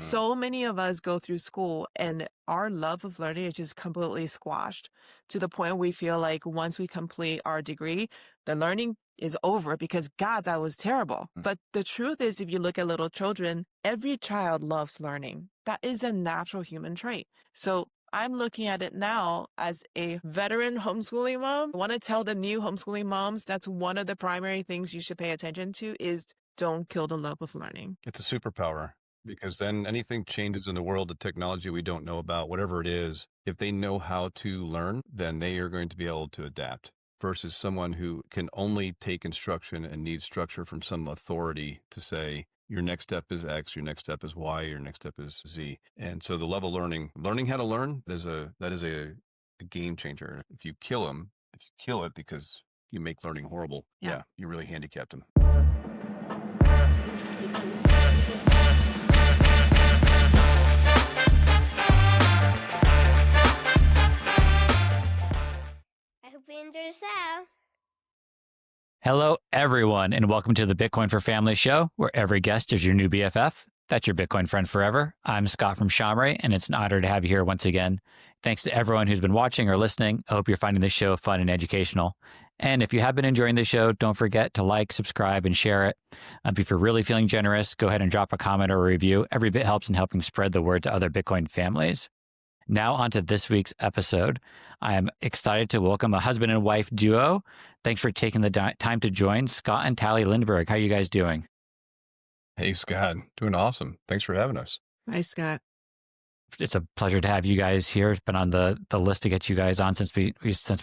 So many of us go through school and our love of learning is just completely squashed to the point we feel like once we complete our degree, the learning is over because God, that was terrible. Mm. But the truth is, if you look at little children, every child loves learning. That is a natural human trait. So I'm looking at it now as a veteran homeschooling mom. I want to tell the new homeschooling moms that's one of the primary things you should pay attention to is don't kill the love of learning. It's a superpower because then anything changes in the world of technology we don't know about, whatever it is, if they know how to learn, then they are going to be able to adapt versus someone who can only take instruction and needs structure from some authority to say, your next step is X, your next step is Y, your next step is Z. And so the level learning how to learn that is a game changer. If you kill it because you make learning horrible, Yeah. you really handicapped them. I hope you enjoy the show. Hello, everyone, and welcome to the Bitcoin for Family show, where every guest is your new BFF. That's your Bitcoin friend forever. I'm Scott from Shamray, and it's an honor to have you here once again. Thanks to everyone who's been watching or listening. I hope you're finding this show fun and educational. And if you have been enjoying the show, don't forget to like, subscribe, and share it. If you're really feeling generous, go ahead and drop a comment or a review. Every bit helps in helping spread the word to other Bitcoin families. Now on to this week's episode. I am excited to welcome a husband and wife duo. Thanks for taking the time to join, Scott and Tali Lindberg. How are you guys doing? Hey, Scott, doing awesome. Thanks for having us. Hi, Scott. It's a pleasure to have you guys here. It's been on the list to get you guys on since we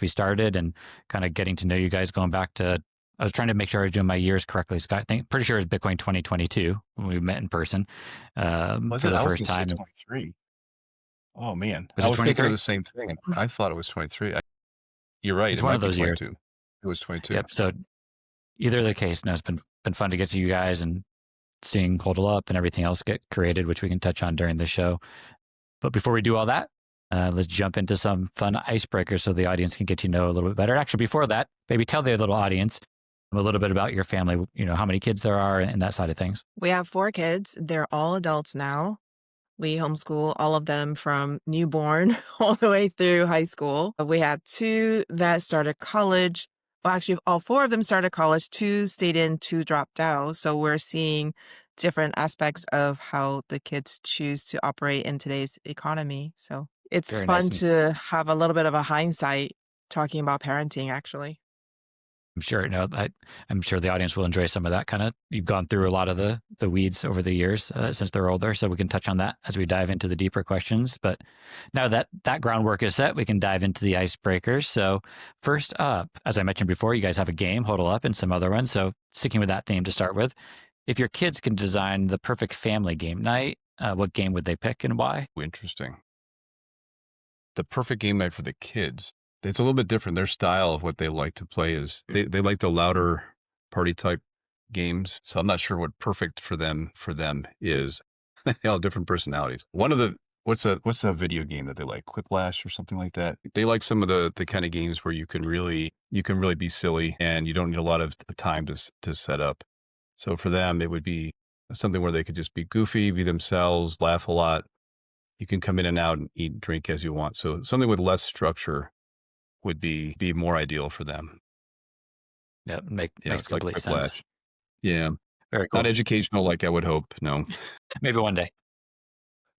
started, and kind of getting to know you guys going back to, I was trying to make sure I was doing my years correctly, Scott. Pretty sure it was Bitcoin 2022 when we met in person for the first time. 23. Oh, man. Was I it was thinking 23? of the same thing. And I thought it was 23. You're right. It's It one might of those be years. 22. It was 22. Yep. So either the case, no, it's been fun to get to you guys and seeing Hodl Up and everything else get created, which we can touch on during the show. But before we do all that, let's jump into some fun icebreakers so the audience can get to know a little bit better. Actually, before that, maybe tell the little audience a little bit about your family, how many kids there are and that side of things. We have 4 kids. They're all adults now. We homeschool all of them from newborn all the way through high school. We had 2 that started college. Well, actually, all 4 of them started college. 2 stayed in, 2 dropped out. So we're seeing different aspects of how the kids choose to operate in today's economy. So it's Very fun nice. to have a little bit of a hindsight talking about parenting, actually. I'm sure, I'm sure the audience will enjoy some of that kind of. You've gone through a lot of the weeds over the years since they're older, so we can touch on that as we dive into the deeper questions. But now that groundwork is set, we can dive into the icebreakers. So first up, as I mentioned before, you guys have a game, Hodl Up, and some other ones. So sticking with that theme to start with, if your kids can design the perfect family game night, what game would they pick and why? Interesting. The perfect game night for the kids. It's a little bit different. Their style of what they like to play is they like the louder party type games. So I'm not sure what perfect for them is. They all have different personalities. One of the what's a video game that they like? Quiplash or something like that. They like some of the kind of games where you can really be silly and you don't need a lot of time to set up. So for them, it would be something where they could just be goofy, be themselves, laugh a lot. You can come in and out and eat and drink as you want. So something with less structure would be more ideal for them. Yeah, makes complete like sense. Quiplash. Yeah. Very cool. Not educational like I would hope. No. Maybe one day.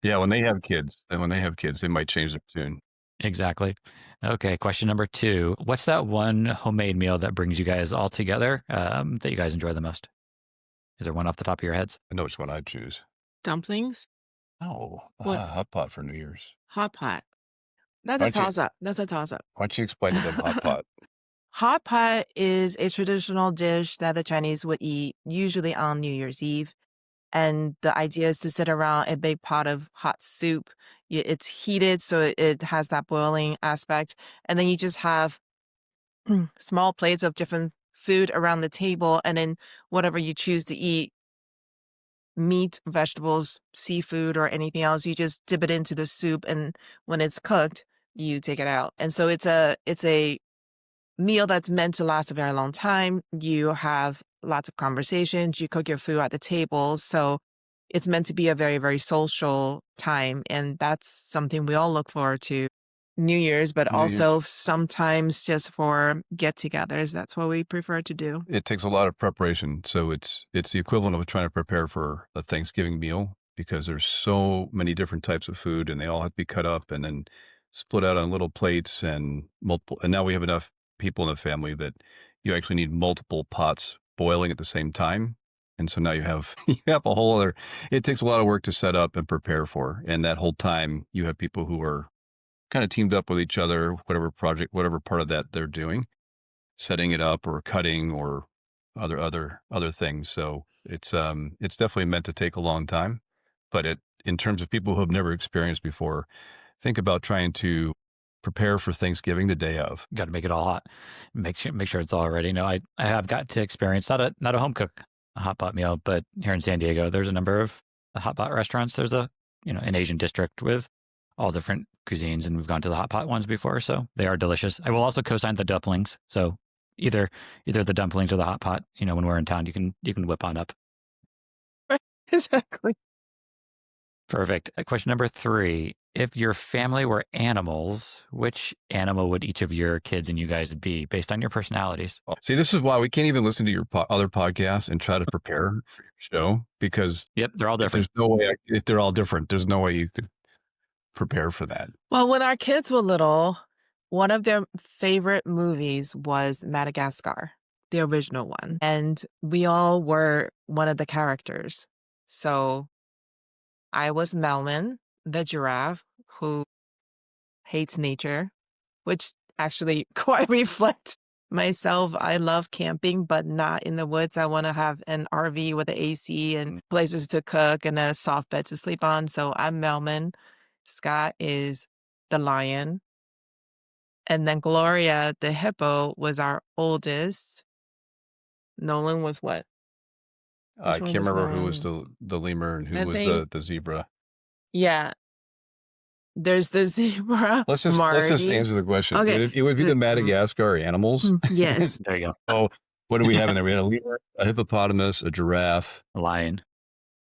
Yeah, when they have kids, they might change their tune. Exactly. Okay, question number 2. What's that one homemade meal that brings you guys all together that you guys enjoy the most? Is there one off the top of your heads? I know which one I'd choose. Dumplings? Oh, What? hot pot for New Year's. Hot pot. That's Why a don't you- toss-up. That's a toss-up. Why don't you explain to them hot pot? Hot pot is a traditional dish that the Chinese would eat usually on New Year's Eve. And the idea is to sit around a big pot of hot soup. It's heated, so it has that boiling aspect. And then you just have small plates of different food around the table. And then whatever you choose to eat, meat, vegetables, seafood, or anything else, you just dip it into the soup. And when it's cooked, you take it out. And so it's a meal that's meant to last a very long time. You have lots of conversations. You cook your food at the table. So it's meant to be a very, very social time. And that's something we all look forward to. New Year's, but New Year's. also sometimes just for get-togethers. That's what we prefer to do. It takes a lot of preparation. So it's the equivalent of trying to prepare for a Thanksgiving meal because there's so many different types of food and they all have to be cut up and then split out on little plates and multiple. And now we have enough people in the family that you actually need multiple pots boiling at the same time. And so now you have a whole other, it takes a lot of work to set up and prepare for. And that whole time you have people who are kind of teamed up with each other, whatever project, whatever part of that they're doing, setting it up or cutting or other things. So it's definitely meant to take a long time, but in terms of people who have never experienced before, think about trying to prepare for Thanksgiving the day of. Got to make it all hot. Make sure it's all ready. No, I have got to experience not a home cook, a hot pot meal, but here in San Diego, there's a number of hot pot restaurants. There's an Asian district with all different cuisines, and we've gone to the hot pot ones before, so they are delicious. I will also co-sign the dumplings. So either the dumplings or the hot pot, when we're in town, you can whip on up. Exactly. Perfect. Question number 3. If your family were animals, which animal would each of your kids and you guys be based on your personalities? See, this is why we can't even listen to your other podcasts and try to prepare for your show because Yep, they're all different. there's no way, if they're all different, there's no way you could prepare for that. Well, when our kids were little, one of their favorite movies was Madagascar, the original one. And we all were one of the characters. So I was Melman, the giraffe, who hates nature, which actually quite reflects myself. I love camping, but not in the woods. I want to have an RV with an AC and places to cook and a soft bed to sleep on. So I'm Melman. Scott is the lion. And then Gloria, the hippo, was our oldest. Nolan was what? I Which one can't was remember who was Nolan? the lemur and who I was think- the zebra. Yeah. There's the zebra. Let's just Marty. answer the question. Okay. It would be the Madagascar animals. Yes. There you go. Oh, what do we have in there? We had a lemur, a hippopotamus, a giraffe. A lion.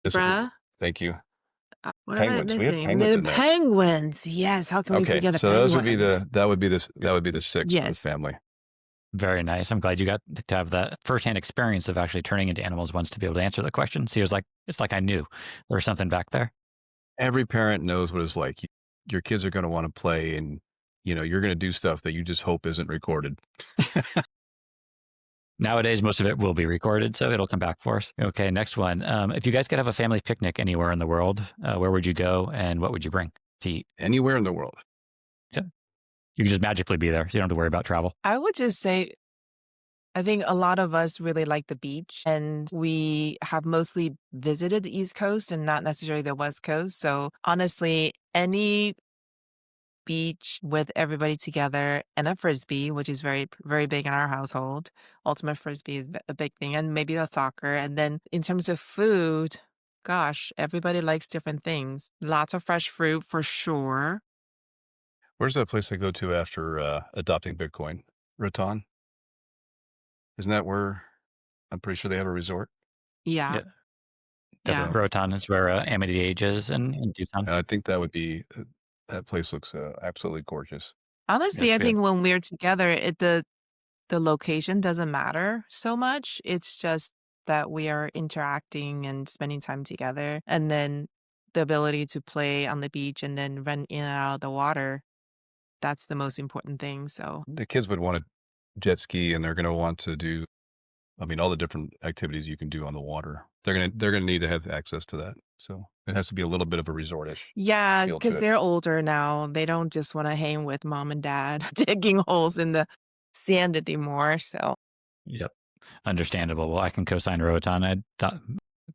Bruh. Thank you. What Penguins. am I We have missing? penguins The in there. penguins. Yes. How can we Okay, forget the so penguins? those would be that would be the 6 of the Yes. family. Very nice. I'm glad you got to have that firsthand experience of actually turning into animals once to be able to answer the question. See, it's like I knew there was something back there. Every parent knows what it's like. Your kids are going to want to play, and you're going to do stuff that you just hope isn't recorded. Nowadays, most of it will be recorded, so it'll come back for us. Okay, next one. If you guys could have a family picnic anywhere in the world, where would you go and what would you bring to eat? Anywhere in the world. You can just magically be there, so you don't have to worry about travel. I would just say, I think a lot of us really like the beach, and we have mostly visited the East Coast and not necessarily the West Coast. So honestly, any beach with everybody together and a frisbee, which is very, very big in our household. Ultimate frisbee is a big thing, and maybe a soccer. And then in terms of food, gosh, everybody likes different things. Lots of fresh fruit for sure. Where's that place they go to after adopting Bitcoin? Raton? Isn't that where I'm pretty sure they have a resort? Yeah. Yeah. Yeah. Definitely. Rotan is where Amity Age is in Tucson. And I think that would be that place looks absolutely gorgeous. Honestly, Yes, I we think when we're together, the location doesn't matter so much. It's just that we are interacting and spending time together. And then the ability to play on the beach and then run in and out of the water. That's the most important thing. So The kids would want to jet ski, and they're going to want to do, all the different activities you can do on the water. They're gonna need to have access to that. So it has to be a little bit of a resortish. yeah, Feel because to it. they're older now. They don't just want to hang with mom and dad digging holes in the sand anymore. So Yep. Understandable. Well, I can co-sign Rotan. I thought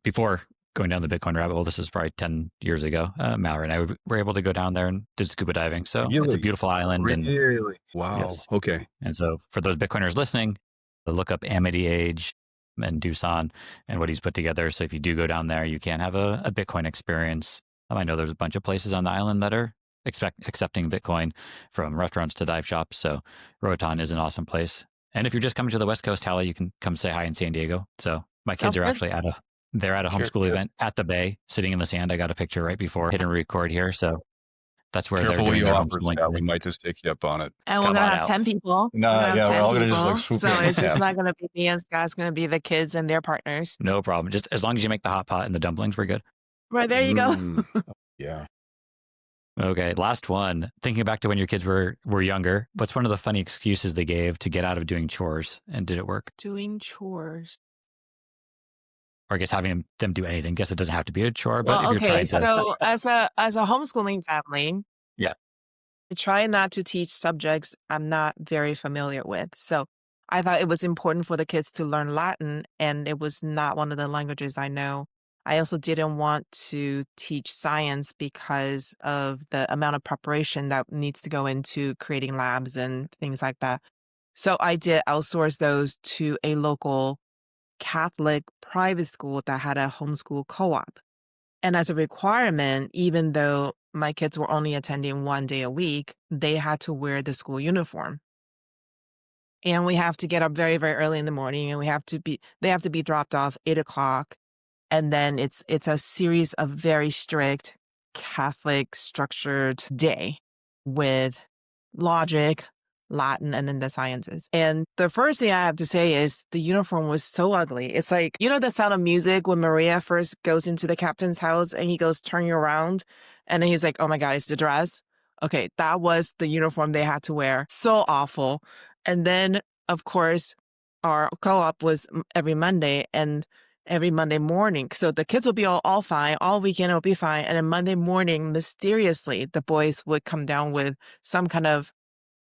before going down the Bitcoin rabbit hole, this is probably 10 years ago, Mallory and I were able to go down there and did scuba diving. So it's a Really? beautiful island. And Really? Wow. Yes. Okay. And so for those Bitcoiners listening, look up Amity Age and Doosan and what he's put together. So if you do go down there, you can have a Bitcoin experience. I know there's a bunch of places on the island that are accepting Bitcoin, from restaurants to dive shops. So Roatan is an awesome place. And if you're just coming to the West Coast, Tali, you can come say hi in San Diego. So my kids Sounds are good. actually at a They're at a homeschool event at the bay, sitting in the sand. I got a picture right before hitting record here. So that's where they're Careful what doing you their offer, homeschooling. Scott. We might just take you up on it. And we're Come gonna on have out. 10 people. We're No, gonna have yeah, we're 10 all gonna just like people. swoop So in. it's just Yeah. not gonna be me and Scott. It's gonna be the kids and their partners. No problem. Just as long as you make the hot pot and the dumplings, we're good. Right, there you go. Yeah. Okay, last one. Thinking back to when your kids were younger, what's one of the funny excuses they gave to get out of doing chores, and did it work? Doing chores. Or I guess having them do anything. Guess it doesn't have to be a chore, but Well, if you're okay, trying to, so as a homeschooling family, yeah, I try not to teach subjects I'm not very familiar with. So I thought it was important for the kids to learn Latin, and it was not one of the languages I know. I also didn't want to teach science because of the amount of preparation that needs to go into creating labs and things like that. So I did outsource those to a local Catholic private school that had a homeschool co-op. And as a requirement, even though my kids were only attending 1 day a week, they had to wear the school uniform. And we have to get up very, very early in the morning, and they have to be dropped off 8 o'clock. And then it's a series of very strict Catholic structured day with logic, Latin, and then the sciences. And the first thing I have to say is the uniform was so ugly. It's like, you know, the Sound of Music when Maria first goes into the captain's house and he goes, turn you around. And then he's like, oh my God, it's the dress. Okay, that was the uniform they had to wear. So awful. And then, of course, our co-op was every Monday and every Monday morning. So the kids will be all fine. All weekend it'll be fine. And then Monday morning, mysteriously, the boys would come down with some kind of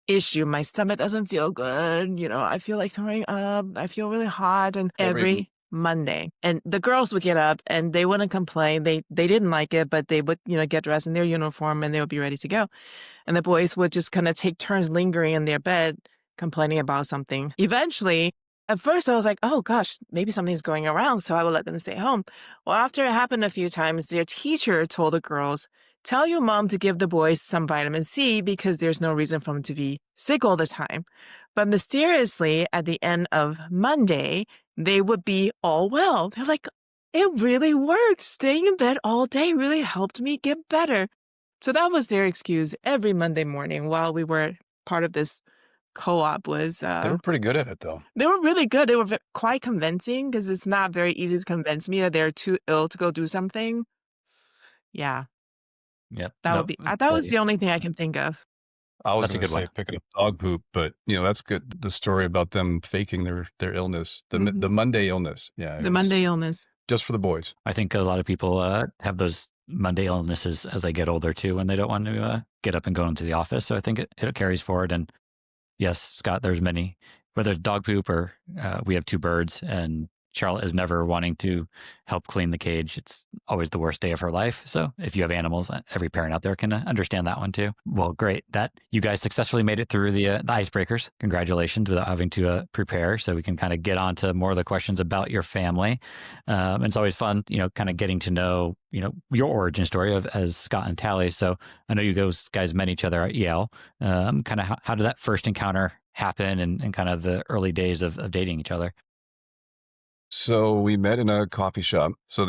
issue. My stomach doesn't feel good. You know, I feel like throwing up. I feel really hot. And every Monday. And the girls would get up and they wouldn't complain. They didn't like it, but they would, you know, get dressed in their uniform and they would be ready to go. And the boys would just kind of take turns lingering in their bed, complaining about something. Eventually, at first I was like, oh gosh, maybe something's going around, so I would let them stay home. Well, after it happened a few times, their teacher told the girls, tell your mom to give the boys some vitamin C because there's no reason for them to be sick all the time. But mysteriously, at the end of Monday, they would be all well. They're like, it really worked. Staying in bed all day really helped me get better. So that was their excuse every Monday morning while we were part of this co-op was They were pretty good at it, though. they were really good. They were quite convincing because it's not very easy to convince me that they're too ill to go do something. Yeah, yep. that was the only thing I can think of. I was That's a going to good say one. picking up dog poop, but you know that's good. The story about them faking their illness, the Monday illness, yeah, The Monday illness. just for the boys. I think a lot of people have those Monday illnesses as they get older too, when they don't want to get up and go into the office. So I think it carries forward. And yes, Scott, there's many, whether it's dog poop or we have 2 birds, and Charlotte is never wanting to help clean the cage. It's always the worst day of her life. So if you have animals, every parent out there can understand that one too. Well, great that you guys successfully made it through the icebreakers. Congratulations without having to prepare, so we can kind of get on to more of the questions about your family. And it's always fun, you know, kind of getting to know, you know, your origin story as Scott and Tali. So I know you guys met each other at Yale. Kind of how did that first encounter happen, and kind of the early days of dating each other? So we met in a coffee shop. So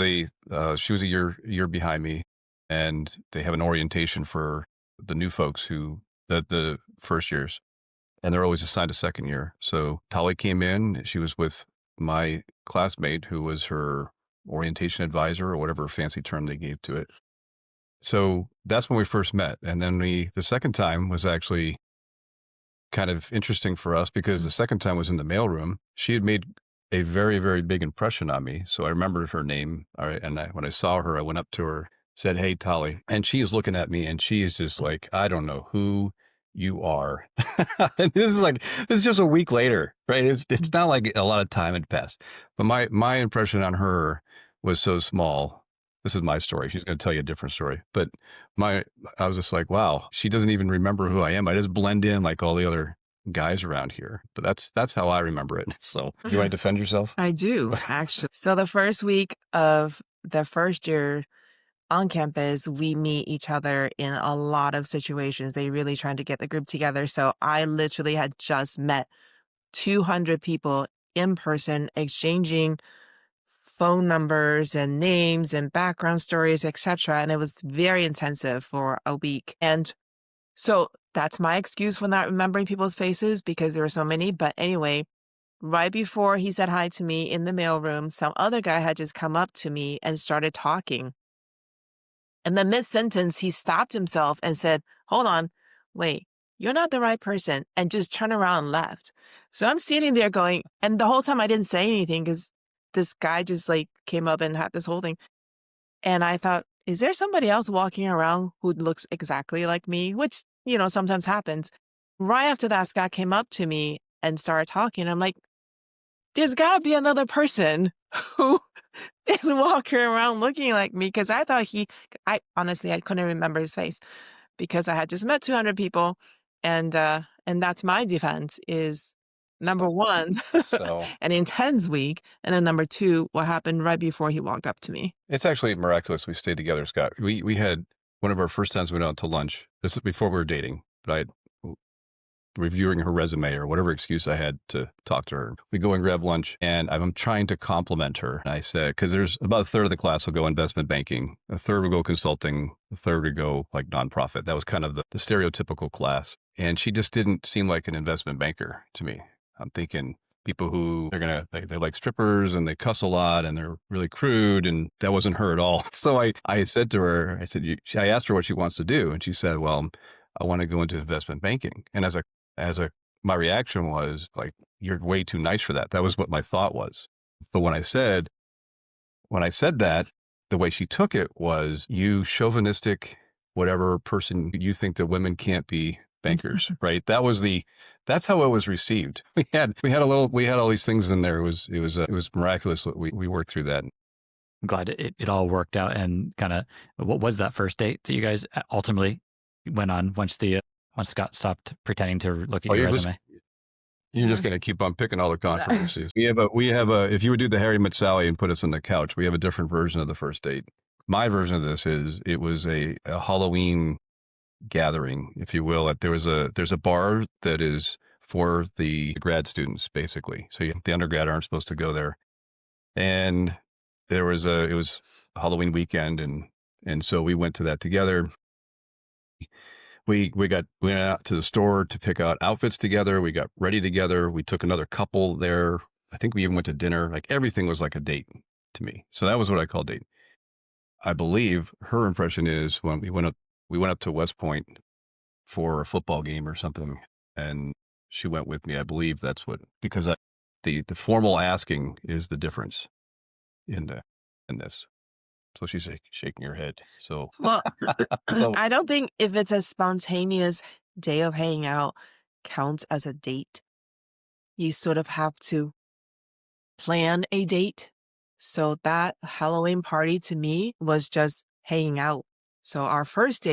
she was a year behind me, and they have an orientation for the new folks the first years, and they're always assigned a second year. So Tali came in. She was with my classmate who was her orientation advisor or whatever fancy term they gave to it. So that's when we first met. And then the second time was actually kind of interesting for us because the second time was in the mailroom. She had made a very, very big impression on me. So I remembered her name. All right. And when I saw her, I went up to her, said, hey, Tali. And she is looking at me and she is just like, I don't know who you are. And this is just a week later, right? It's not like a lot of time had passed. But my impression on her was so small. This is my story. She's going to tell you a different story. But I was just like, wow, she doesn't even remember who I am. I just blend in like all the other guys around here. But that's how I remember it. So you want to defend yourself? I do, actually. So the first week of the first year on campus, we meet each other in a lot of situations. They really trying to get the group together. So I literally had just met 200 people in person, exchanging phone numbers and names and background stories, etc. And it was very intensive for a week. And so that's my excuse for not remembering people's faces because there were so many. But anyway, right before he said hi to me in the mailroom, some other guy had just come up to me and started talking. And then mid-sentence, he stopped himself and said, "Hold on, wait, you're not the right person," and just turned around and left. So I'm sitting there going, and the whole time I didn't say anything because this guy just like came up and had this whole thing. And I thought, is there somebody else walking around who looks exactly like me? Which, sometimes happens. Right after that, Scott came up to me and started talking. I'm like, there's got to be another person who is walking around looking like me because I thought I honestly, I couldn't remember his face because I had just met 200 people. And that's my defense is number one, So an intense week. And then number two, what happened right before he walked up to me. it's actually miraculous we stayed together, Scott. We had one of our first times we went out to lunch. This is before we were dating, but I reviewing her resume or whatever excuse I had to talk to her. We go and grab lunch and I'm trying to compliment her. I said, because there's about a third of the class will go investment banking, a third will go consulting, a third would go like nonprofit. That was kind of the stereotypical class. And she just didn't seem like an investment banker to me. I'm thinking people who they like strippers and they cuss a lot and they're really crude, and that wasn't her at all. So I said to her, I asked her what she wants to do. And she said, well, I want to go into investment banking. And my reaction was like, you're way too nice for that. That was what my thought was. But when I said that, the way she took it was, you chauvinistic, whatever person, you think that women can't be bankers, right? That's how it was received. We had all these things in there. It was miraculous that we worked through that. I'm glad it all worked out. And kind of, what was that first date that you guys ultimately went on once Scott stopped pretending to look at your resume? You're just going to keep on picking all the controversies. We have a, if you would do the Harry Met Sally and put us on the couch, we have a different version of the first date. My version of this it was a Halloween gathering, if you will. There's a bar that is for the grad students, basically. So the undergrad aren't supposed to go there. And it was Halloween weekend. And so we went to that together. We went out to the store to pick out outfits together. We got ready together. We took another couple there. I think we even went to dinner. Like everything was like a date to me. So that was what I call date. I believe her impression is when we went up to West Point for a football game or something, and she went with me. I believe that's because the formal asking is the difference in this. So she's shaking her head. So, Well, so I don't think if it's a spontaneous day of hanging out counts as a date. You sort of have to plan a date. So that Halloween party to me was just hanging out. So our first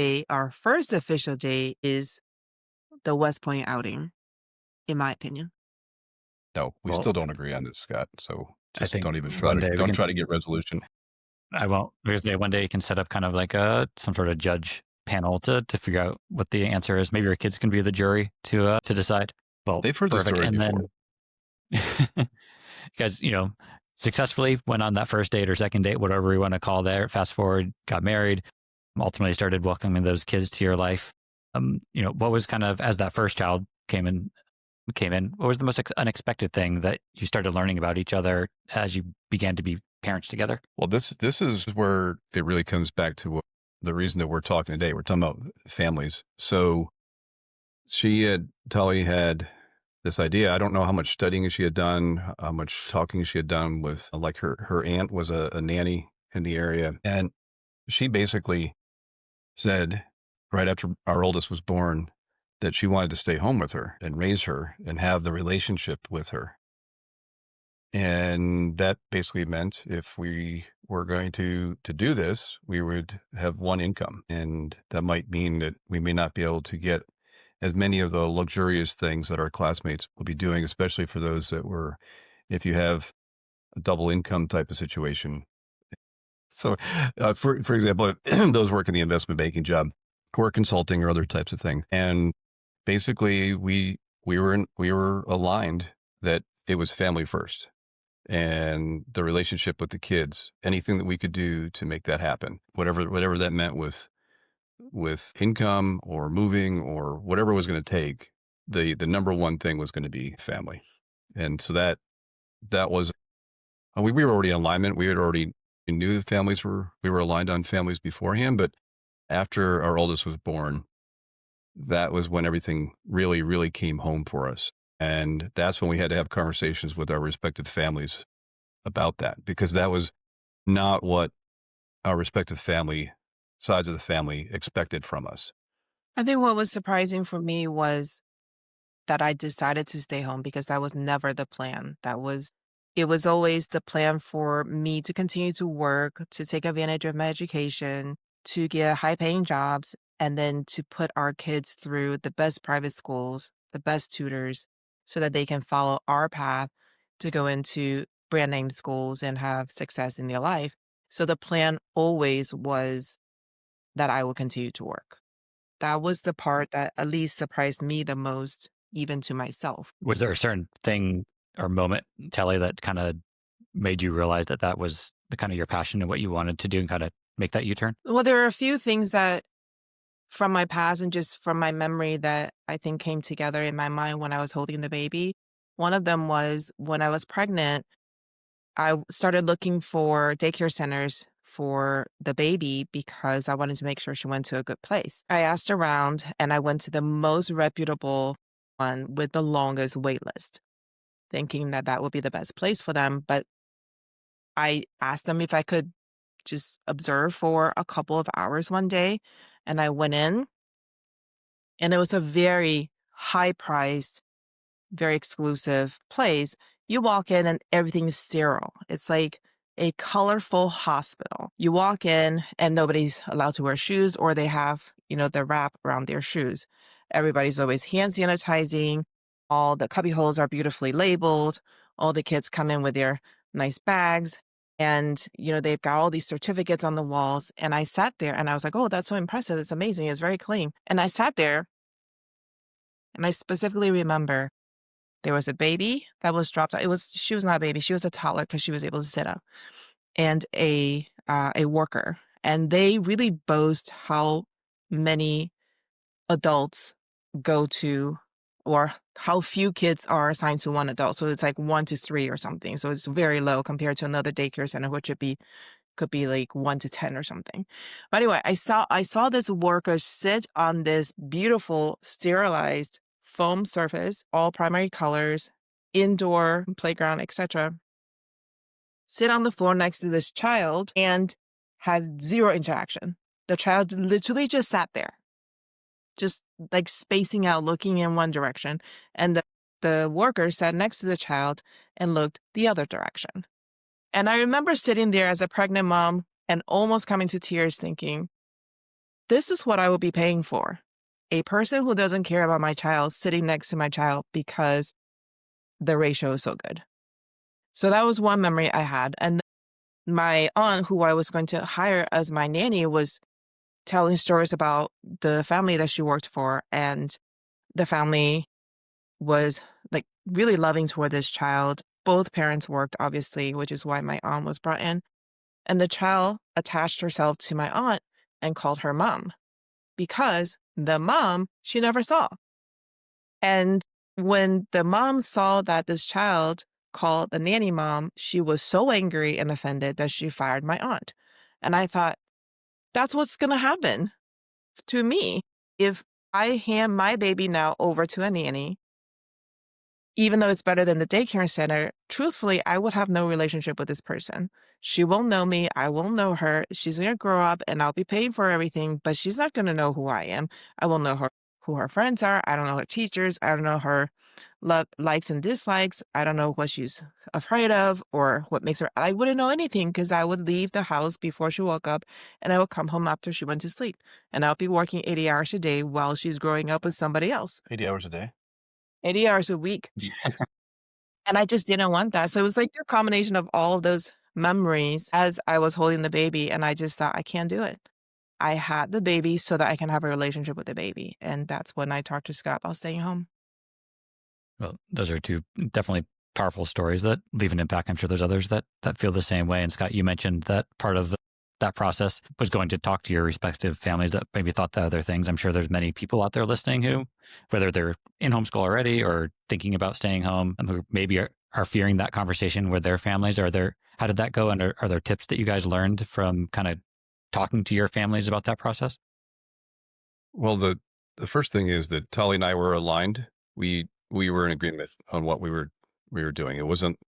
official day is the West Point outing, in my opinion. no, we still don't agree on this, Scott. So I just think don't even one day try to get resolution. I won't. Because one day you can set up kind of like some sort of judge panel to figure out what the answer is. Maybe your kids can be the jury to decide. Well, They've heard the story and before. Then you guys, successfully went on that first date or second date, whatever we want to call there. Fast forward, got married, ultimately started welcoming those kids to your life. What was kind of, as that first child came in, what was the most unexpected thing that you started learning about each other as you began to be parents together? Well, this is where it really comes back to the reason that we're talking today. We're talking about families. So Tali had this idea. I don't know how much studying she had done, how much talking she had done with, like her aunt was a nanny in the area. And she basically said right after our oldest was born that she wanted to stay home with her and raise her and have the relationship with her. And that basically meant if we were going to do this, we would have one income. And that might mean that we may not be able to get as many of the luxurious things that our classmates will be doing, especially for those if you have a double income type of situation. So for example, those work in the investment banking job or consulting or other types of things. And basically we were aligned that it was family first. and the relationship with the kids, anything that we could do to make that happen, whatever that meant with income or moving or whatever it was going to take, the number one thing was going to be family. And so that was, we were already in alignment. We knew that we were aligned on families beforehand, but after our oldest was born, that was when everything really, really came home for us. And that's when we had to have conversations with our respective families about that, because that was not what our respective sides of the family expected from us. I think what was surprising for me was that I decided to stay home because that was never the plan. It was always the plan for me to continue to work, to take advantage of my education, to get high paying jobs, and then to put our kids through the best private schools, the best tutors, so that they can follow our path to go into brand name schools and have success in their life. So the plan always was that I will continue to work. That was the part that at least surprised me the most, even to myself. Was there a certain thing or moment, Tali, that kind of made you realize that that was the kind of your passion and what you wanted to do and kind of make that U-turn? Well, there are a few things that from my past and just from my memory that I think came together in my mind when I was holding the baby. One of them was when I was pregnant, I started looking for daycare centers for the baby because I wanted to make sure she went to a good place. I asked around and I went to the most reputable one with the longest wait list, thinking that that would be the best place for them. But I asked them if I could just observe for a couple of hours one day. And I went in, and it was a very high priced, very exclusive place. You walk in and everything's sterile. It's like a colorful hospital. You walk in and nobody's allowed to wear shoes, or they have, the wrap around their shoes. Everybody's always hand sanitizing. All the cubby holes are beautifully labeled. All the kids come in with their nice bags. And, they've got all these certificates on the walls. And I sat there and I was like, oh, that's so impressive. It's amazing. It's very clean. And I sat there and I specifically remember there was a baby that was dropped. She was not a baby. She was a toddler because she was able to sit up, and a worker. And they really boast how many adults go to, or how few kids are assigned to one adult. So it's like 1 to 3 or something. So it's very low compared to another daycare center, which could be like 1 to 10 or something. But anyway, I saw this worker sit on this beautiful sterilized foam surface, all primary colors, indoor playground, etc. Sit on the floor next to this child and had zero interaction. The child literally just sat there, just like spacing out, looking in one direction. And the worker sat next to the child and looked the other direction. And I remember sitting there as a pregnant mom and almost coming to tears thinking, this is what I would be paying for. A person who doesn't care about my child sitting next to my child because the ratio is so good. So that was one memory I had. And my aunt, who I was going to hire as my nanny, was telling stories about the family that she worked for. And the family was like really loving toward this child. Both parents worked, obviously, which is why my aunt was brought in. And the child attached herself to my aunt and called her mom because the mom she never saw. And when the mom saw that this child called the nanny mom, she was so angry and offended that she fired my aunt. And I thought, that's what's going to happen to me if I hand my baby now over to a nanny. Even though it's better than the daycare center, truthfully, I would have no relationship with this person. She won't know me. I won't know her. She's going to grow up and I'll be paying for everything, but she's not going to know who I am. I will know who her friends are. I don't know her teachers. I don't know her likes and dislikes. I don't know what she's afraid of or what makes her. I wouldn't know anything because I would leave the house before she woke up and I would come home after she went to sleep. And I'll be working 80 hours a day while she's growing up with somebody else. 80 hours a day? 80 hours a week. And I just didn't want that. So it was like a combination of all of those memories as I was holding the baby. And I just thought, I can't do it. I had the baby so that I can have a relationship with the baby. And that's when I talked to Scott about staying home. Well, those are two definitely powerful stories that leave an impact. I'm sure there's others that feel the same way. And Scott, you mentioned that part of that process was going to talk to your respective families that maybe thought the other things. I'm sure there's many people out there listening who, whether they're in homeschool already or thinking about staying home, who maybe are fearing that conversation with their families. How did that go? And are there tips that you guys learned from kind of talking to your families about that process? Well, the first thing is that Tali and I were aligned. We were in agreement on what we were doing. It wasn't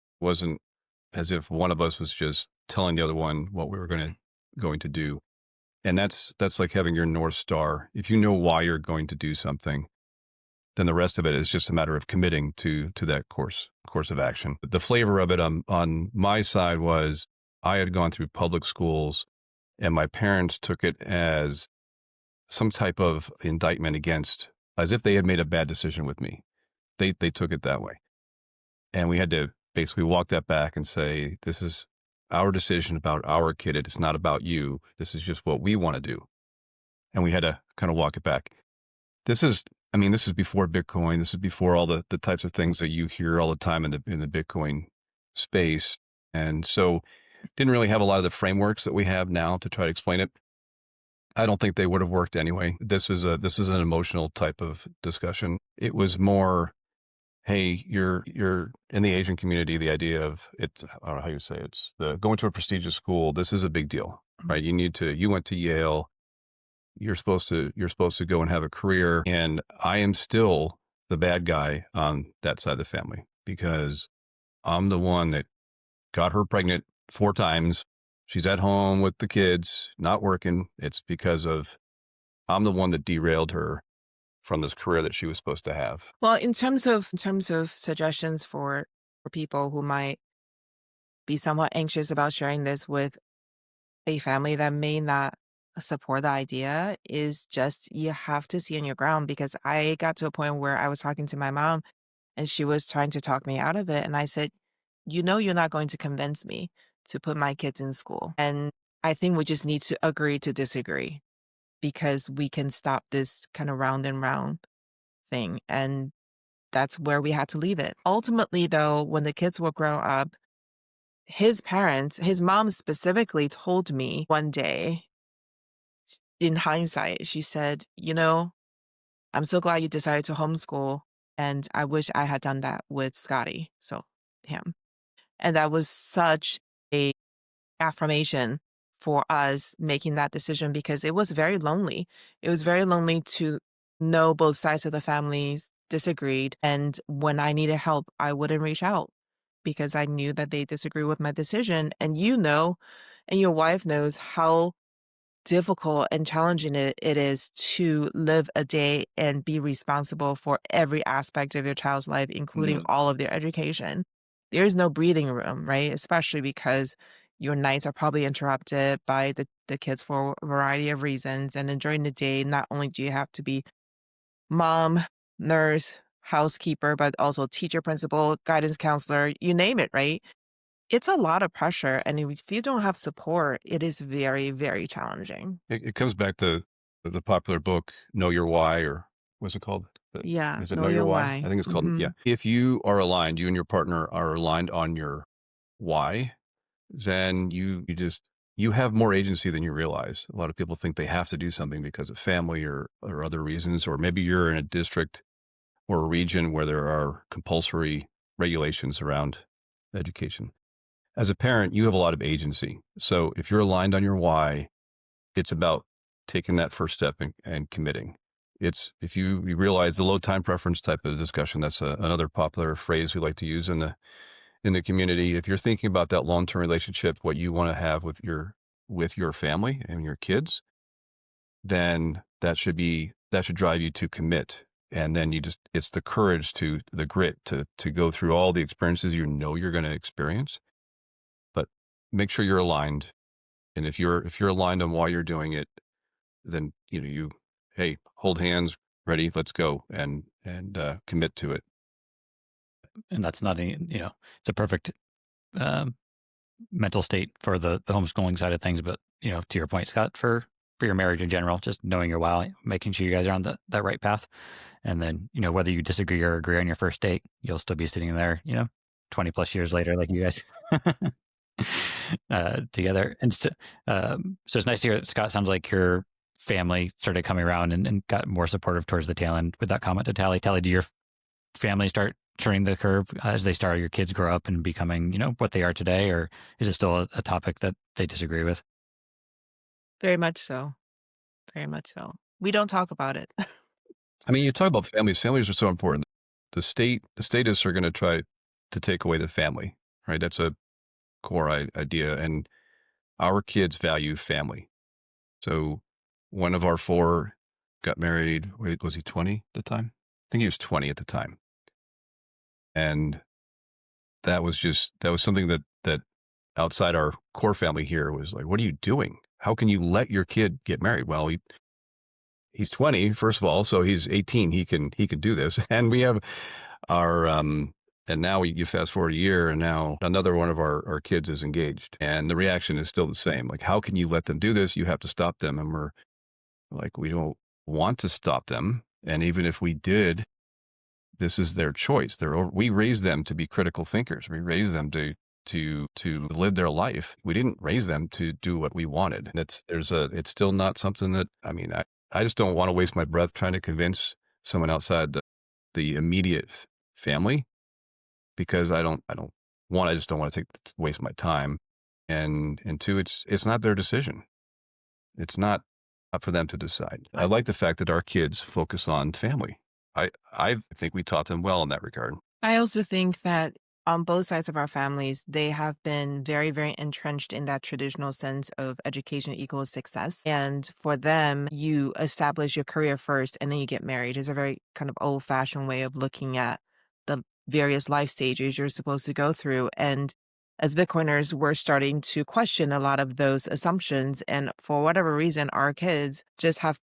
as if one of us was just telling the other one what we were going to do. And that's like having your North Star. If you know why you're going to do something, then the rest of it is just a matter of committing to that course of action. The flavor of it on my side was I had gone through public schools, and my parents took it as some type of indictment against, as if they had made a bad decision with me. They took it that way. And we had to basically walk that back and say, this is our decision about our kid. It's not about you. This is just what we want to do. And we had to kind of walk it back. This is before Bitcoin. This is before all the types of things that you hear all the time in the Bitcoin space. And so didn't really have a lot of the frameworks that we have now to try to explain it. I don't think they would have worked anyway. This was an emotional type of discussion. It was more, hey, you're in the Asian community, the idea of it's, I don't know how you say it, it's the going to a prestigious school. This is a big deal, right? You went to Yale. You're supposed to go and have a career. And I am still the bad guy on that side of the family because I'm the one that got her pregnant 4 times. She's at home with the kids, not working. It's because I'm the one that derailed her from this career that she was supposed to have. Well, in terms of suggestions for people who might be somewhat anxious about sharing this with a family that may not support the idea, is just you have to see on your ground, because I got to a point where I was talking to my mom and she was trying to talk me out of it. And I said, you're not going to convince me to put my kids in school. And I think we just need to agree to disagree, because we can stop this kind of round and round thing. And that's where we had to leave it. Ultimately, though, when the kids will grow up, his parents, his mom specifically, told me one day, in hindsight, she said, I'm so glad you decided to homeschool, and I wish I had done that with Scotty, so him. And that was such a affirmation for us making that decision, because it was very lonely. It was very lonely to know both sides of the families disagreed. And when I needed help, I wouldn't reach out because I knew that they disagree with my decision. And and your wife knows how difficult and challenging it is to live a day and be responsible for every aspect of your child's life, including all of their education. There is no breathing room, right? Especially because your nights are probably interrupted by the kids for a variety of reasons. And during the day, not only do you have to be mom, nurse, housekeeper, but also teacher, principal, guidance counselor, you name it, right? It's a lot of pressure. And if you don't have support, it is very, very challenging. It comes back to the popular book, Know Your Why, or what's it called? Yeah. Is it Know Your Why? I think it's called, yeah. If you are aligned, you and your partner are aligned on your why, then you have more agency than you realize. A lot of people think they have to do something because of family or other reasons, or maybe you're in a district or a region where there are compulsory regulations around education. As a parent, you have a lot of agency. So if you're aligned on your why, it's about taking that first step and committing. It's if you realize the low time preference type of discussion, that's another popular phrase we like to use in the community. If you're thinking about that long-term relationship, what you want to have with your family and your kids, then that should drive you to commit. And then it's the courage the grit to go through all the experiences you're going to experience. But make sure you're aligned. And if you're aligned on why you're doing it, then hey, hold hands, ready, let's go, and commit to it. And that's not it's a perfect mental state for the homeschooling side of things. But to your point, Scott, for your marriage in general, just knowing your why, making sure you guys are on that right path, and then whether you disagree or agree on your first date, you'll still be sitting there, 20 plus years later, like you guys together. And so it's nice to hear, Scott, sounds like your family started coming around and got more supportive towards the tail end with that comment to Tali. Tali, do your family start turning the curve as they start, your kids grow up and becoming, what they are today? Or is it still a topic that they disagree with? Very much so. Very much so. We don't talk about it. I mean, you talk about families. Families are so important. The statists are going to try to take away the family, right? That's a core idea. And our kids value family. So one of our 4 got married. Wait, was he 20 at the time? I think he was 20 at the time. And that was something that outside our core family here was like, what are you doing? How can you let your kid get married? Well, he's 20, first of all, so he's 18. He can do this. And we have our, and now you fast forward a year and now another one of our kids is engaged. And the reaction is still the same. Like, how can you let them do this? You have to stop them. And we're like, we don't want to stop them. And even if we did, this is their choice. We raised them to be critical thinkers. We raised them to live their life. We didn't raise them to do what we wanted. It's still not something that, I mean, I just don't want to waste my breath trying to convince someone outside the immediate family, because I just don't want to waste my time. And 2, it's not their decision. It's not up for them to decide. I like the fact that our kids focus on family. I think we taught them well in that regard. I also think that on both sides of our families, they have been very, very entrenched in that traditional sense of education equals success. And for them, you establish your career first and then you get married. It's a very kind of old-fashioned way of looking at the various life stages you're supposed to go through. And as Bitcoiners, we're starting to question a lot of those assumptions. And for whatever reason, our kids just have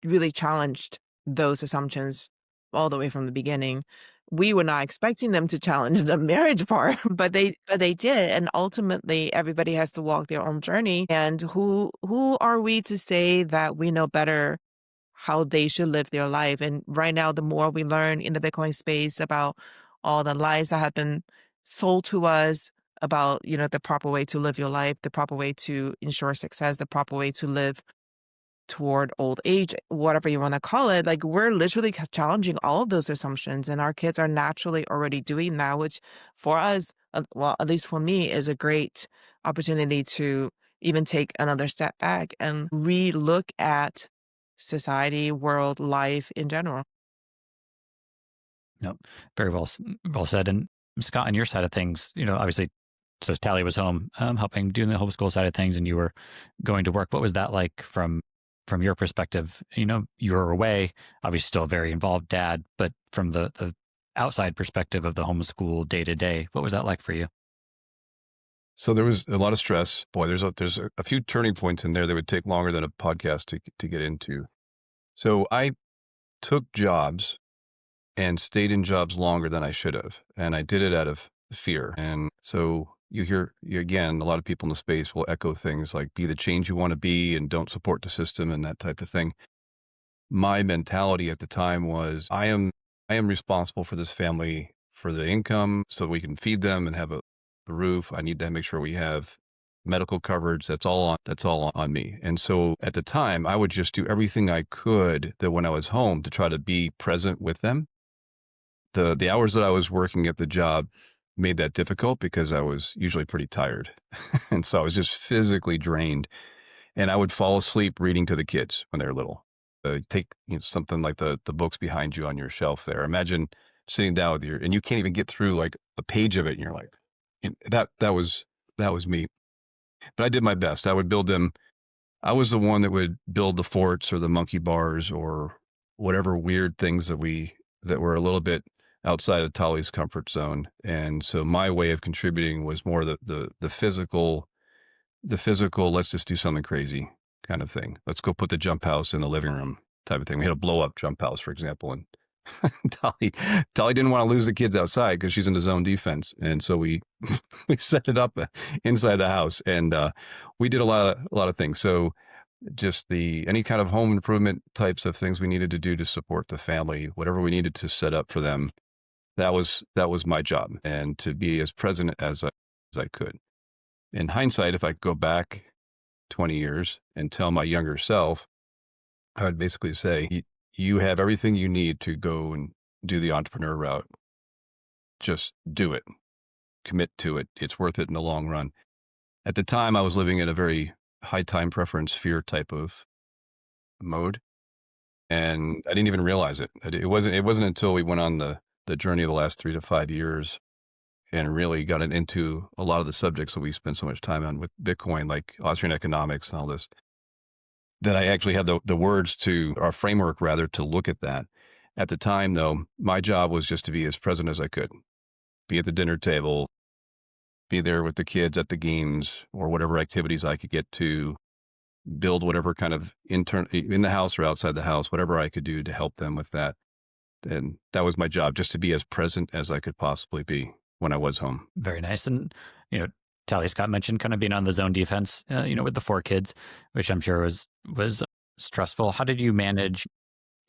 really challenged those assumptions all the way from the beginning. We were not expecting them to challenge the marriage part, but they did. And ultimately, everybody has to walk their own journey. And who are we to say that we know better how they should live their life? And right now, the more we learn in the Bitcoin space about all the lies that have been sold to us about, the proper way to live your life, the proper way to ensure success, the proper way to live toward old age, whatever you want to call it, like we're literally challenging all of those assumptions, and our kids are naturally already doing that, which for us, well, at least for me, is a great opportunity to even take another step back and re-look at society, world, life in general. Nope. Very well said. And Scott, on your side of things, obviously, so Tali was home helping doing the homeschool side of things, and you were going to work. What was that like from your perspective? You were away, obviously still a very involved dad, but from the outside perspective of the homeschool day to day, what was that like for you? So there was a lot of stress. Boy, there's a few turning points in there that would take longer than a podcast to get into. So I took jobs and stayed in jobs longer than I should have. And I did it out of fear. And so again, a lot of people in the space will echo things like be the change you want to be and don't support the system and that type of thing. My mentality at the time was I am responsible for this family, for the income, so we can feed them and have a roof. I need to make sure we have medical coverage. That's all on me. And so at the time, I would just do everything I could that when I was home to try to be present with them. The hours that I was working at the job made that difficult because I was usually pretty tired. And so I was just physically drained, and I would fall asleep reading to the kids when they were little. Take something like the books behind you on your shelf there. Imagine sitting down with and you can't even get through like a page of it. And you're like, that was me. But I did my best. I would build them. I was the one that would build the forts or the monkey bars or whatever weird things that were a little bit outside of Tali's comfort zone. And so my way of contributing was more the physical, let's just do something crazy kind of thing. Let's go put the jump house in the living room type of thing. We had a blow up jump house, for example. And Tali didn't want to lose the kids outside because she's in the zone defense. And so we set it up inside the house, and we did a lot of things. So just any kind of home improvement types of things we needed to do to support the family, whatever we needed to set up for them. That was my job, and to be as present as I could. In hindsight, if I could go back 20 years and tell my younger self, I would basically say, you have everything you need to go and do the entrepreneur route. Just do it. Commit to it. It's worth it in the long run. At the time, I was living in a very high time preference fear type of mode, and I didn't even realize it. It wasn't until we went on the journey of the last 3 to 5 years and really got into a lot of the subjects that we spent so much time on with Bitcoin, like Austrian economics and all this, that I actually had the words to, our framework rather, to look at that. At the time, though, my job was just to be as present as I could, be at the dinner table, be there with the kids at the games or whatever activities I could get to, build whatever kind of in the house or outside the house, whatever I could do to help them with that. And that was my job, just to be as present as I could possibly be when I was home. Very nice. And, Tali, Scott mentioned kind of being on the zone defense, with the 4 kids, which I'm sure was stressful. How did you manage,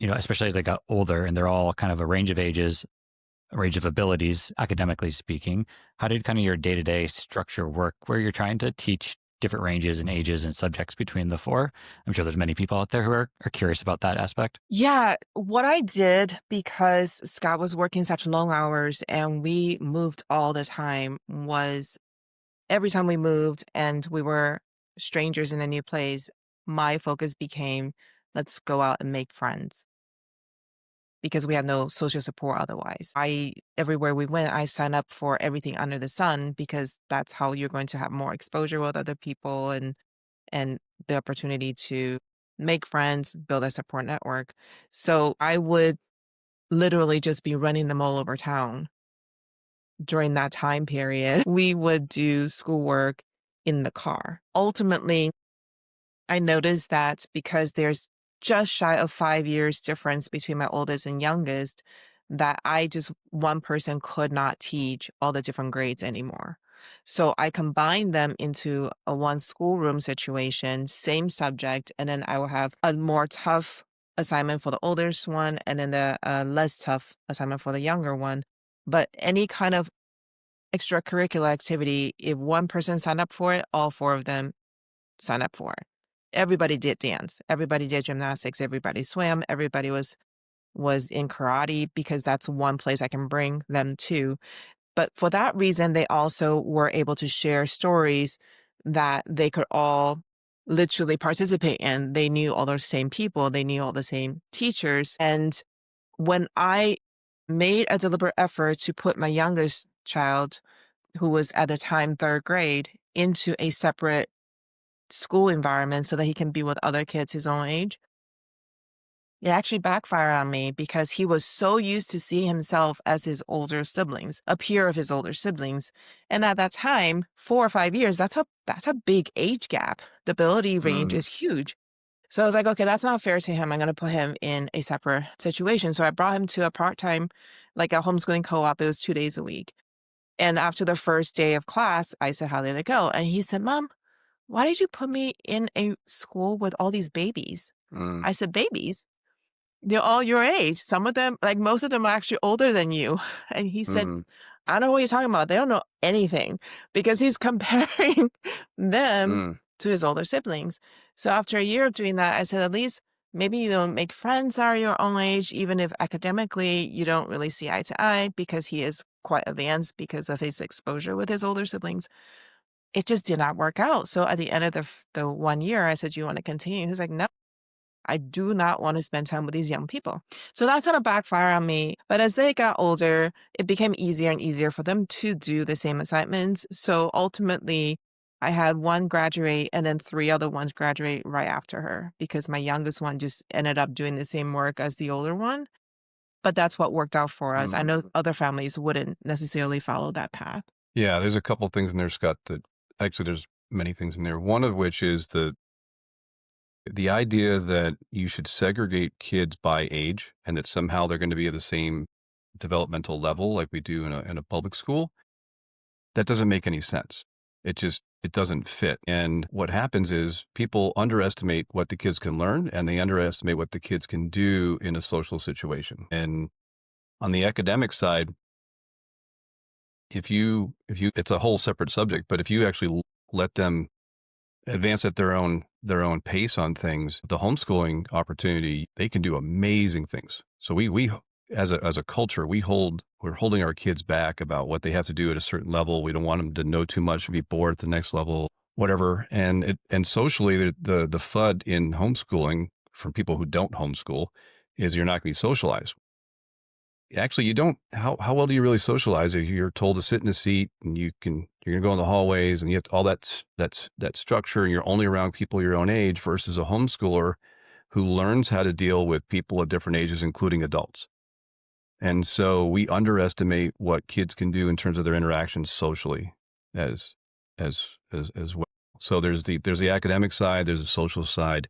especially as they got older and they're all kind of a range of ages, a range of abilities, academically speaking? How did kind of your day-to-day structure work where you're trying to teach different ranges and ages and subjects between the 4? I'm sure there's many people out there who are curious about that aspect. Yeah, what I did, because Scott was working such long hours and we moved all the time, was every time we moved and we were strangers in a new place, my focus became, let's go out and make friends, because we had no social support otherwise. Everywhere we went, I signed up for everything under the sun, because that's how you're going to have more exposure with other people and the opportunity to make friends, build a support network. So I would literally just be running them all over town during that time period. We would do schoolwork in the car. Ultimately, I noticed that because there's just shy of 5 years difference between my oldest and youngest, that one person could not teach all the different grades anymore. So I combined them into a one schoolroom situation, same subject, and then I will have a more tough assignment for the oldest one and then the less tough assignment for the younger one. But any kind of extracurricular activity, if one person signed up for it, all 4 of them signed up for it. Everybody did dance, everybody did gymnastics, everybody swam, everybody was in karate, because that's one place I can bring them to. But for that reason, they also were able to share stories that they could all literally participate in. They knew all the same people, they knew all the same teachers. And when I made a deliberate effort to put my youngest child, who was at the time 3rd grade, into a separate school environment so that he can be with other kids his own age, it actually backfired on me, because he was so used to seeing himself as his older siblings, a peer of his older siblings. And at that time, 4 or 5 years, that's a big age gap. The ability range is huge. So I was like, okay, that's not fair to him. I'm going to put him in a separate situation. So I brought him to a part-time, like a homeschooling co-op. It was 2 days a week. And after the first day of class, I said, how did it go? And he said, Mom, why did you put me in a school with all these babies? I said, babies? They're all your age. Some of them, like most of them are actually older than you. And he said, I don't know what you're talking about. They don't know anything, because he's comparing them to his older siblings. So after a year of doing that, I said, at least maybe you don't make friends that are your own age, even if academically you don't really see eye to eye, because he is quite advanced because of his exposure with his older siblings. It just did not work out. So at the end of the 1 year, I said, do you want to continue? He was like, no, I do not want to spend time with these young people. So that's going to backfire on me. But as they got older, it became easier and easier for them to do the same assignments. So ultimately, I had one graduate and then 3 other ones graduate right after her, because my youngest one just ended up doing the same work as the older one. But that's what worked out for us. I know other families wouldn't necessarily follow that path. Yeah, there's a couple things in there, Scott, that actually there's many things in there. One of which is the idea that you should segregate kids by age and that somehow they're going to be at the same developmental level like we do in a public school. That doesn't make any sense. It doesn't fit. And what happens is people underestimate what the kids can learn, and they underestimate what the kids can do in a social situation. And on the academic side, it's a whole separate subject, but if you actually let them advance at their own pace on things, the homeschooling opportunity, they can do amazing things. So we as a culture, we're holding our kids back about what they have to do at a certain level. We don't want them to know too much and be bored at the next level, whatever. And socially, the FUD in homeschooling from people who don't homeschool is you're not going to be socialized. Actually, you don't. How well do you really socialize if you're told to sit in a seat and you're going to go in the hallways and you have all that structure and you're only around people your own age versus a homeschooler who learns how to deal with people at different ages, including adults. And so we underestimate what kids can do in terms of their interactions socially as well. So there's the academic side, there's the social side.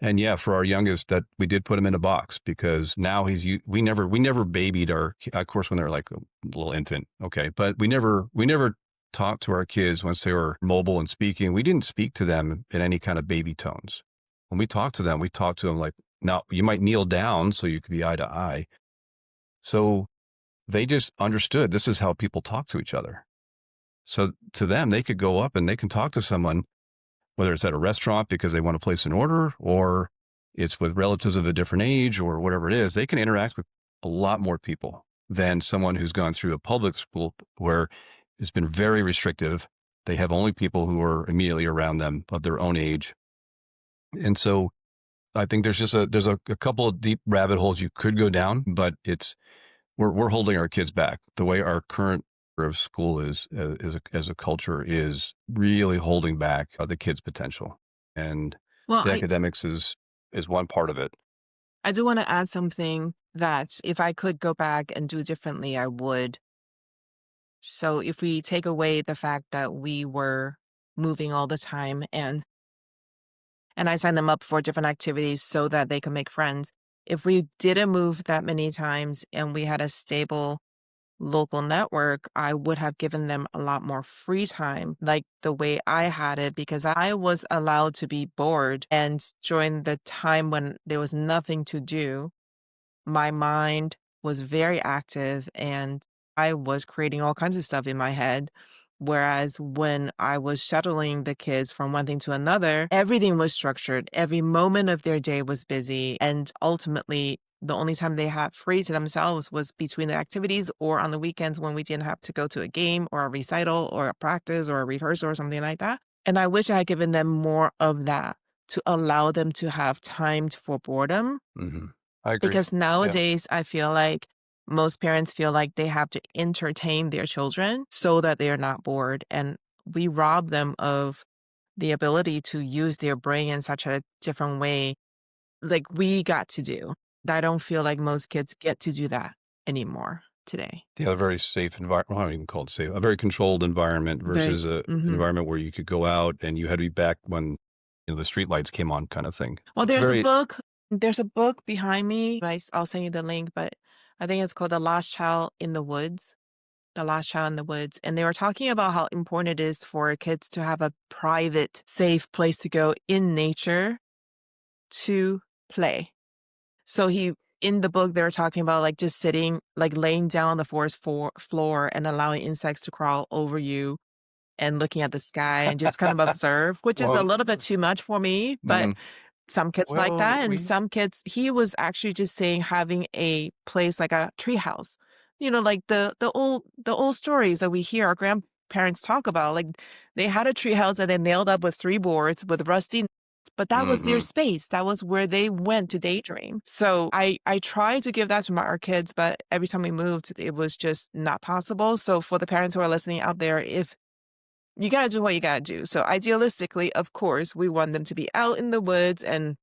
And yeah, for our youngest, that we did put him in a box because now we never babied of course, when they're like a little infant. Okay. But we never talked to our kids once they were mobile and speaking. We didn't speak to them in any kind of baby tones. When we talked to them like, now you might kneel down so you could be eye to eye. So they just understood this is how people talk to each other. So to them, they could go up and they can talk to someone, whether it's at a restaurant because they want to place an order or it's with relatives of a different age or whatever it is. They can interact with a lot more people than someone who's gone through a public school where it's been very restrictive. They have only people who are immediately around them of their own age. And so I think there's a couple of deep rabbit holes you could go down, but we're holding our kids back. The way our current of school is as a culture is really holding back the kids' potential, and Well, the academics is one part of it. I do want to add something that if I could go back and do differently, I would. So if we take away the fact that we were moving all the time and I signed them up for different activities so that they could make friends. If we didn't move that many times and we had a stable local network, I would have given them a lot more free time, like the way I had it, because I was allowed to be bored. And during the time when there was nothing to do, my mind was very active and I was creating all kinds of stuff in my head. Whereas when I was shuttling the kids from one thing to another, everything was structured. Every moment of their day was busy. And ultimately, the only time they had free to themselves was between the activities or on the weekends when we didn't have to go to a game or a recital or a practice or a rehearsal or something like that. And I wish I had given them more of that to allow them to have time for boredom. Mm-hmm. I agree. Because nowadays, I feel like most parents feel like they have to entertain their children so that they are not bored. And we rob them of the ability to use their brain in such a different way, like we got to do. I don't feel like most kids get to do that anymore today. Yeah, a very safe environment. Well, I don't even call it safe. A very controlled environment versus an environment where you could go out and you had to be back when the street lights came on, kind of thing. Well, there's a book behind me. I'll send you the link, but I think it's called The Lost Child in the Woods. The Lost Child in the Woods. And they were talking about how important it is for kids to have a private, safe place to go in nature to play. So in the book, they were talking about like just sitting, like laying down on the forest floor and allowing insects to crawl over you and looking at the sky and just kind of observe, which is a little bit too much for me, but some kids like that. And some kids, he was actually just saying having a place like a treehouse, like the old stories that we hear our grandparents talk about. Like they had a treehouse that they nailed up with 3 boards with rusty, but that was their space. That was where they went to daydream. So I tried to give that to our kids, but every time we moved, it was just not possible. So for the parents who are listening out there, if you got to do what you got to do. So idealistically, of course, we want them to be out in the woods and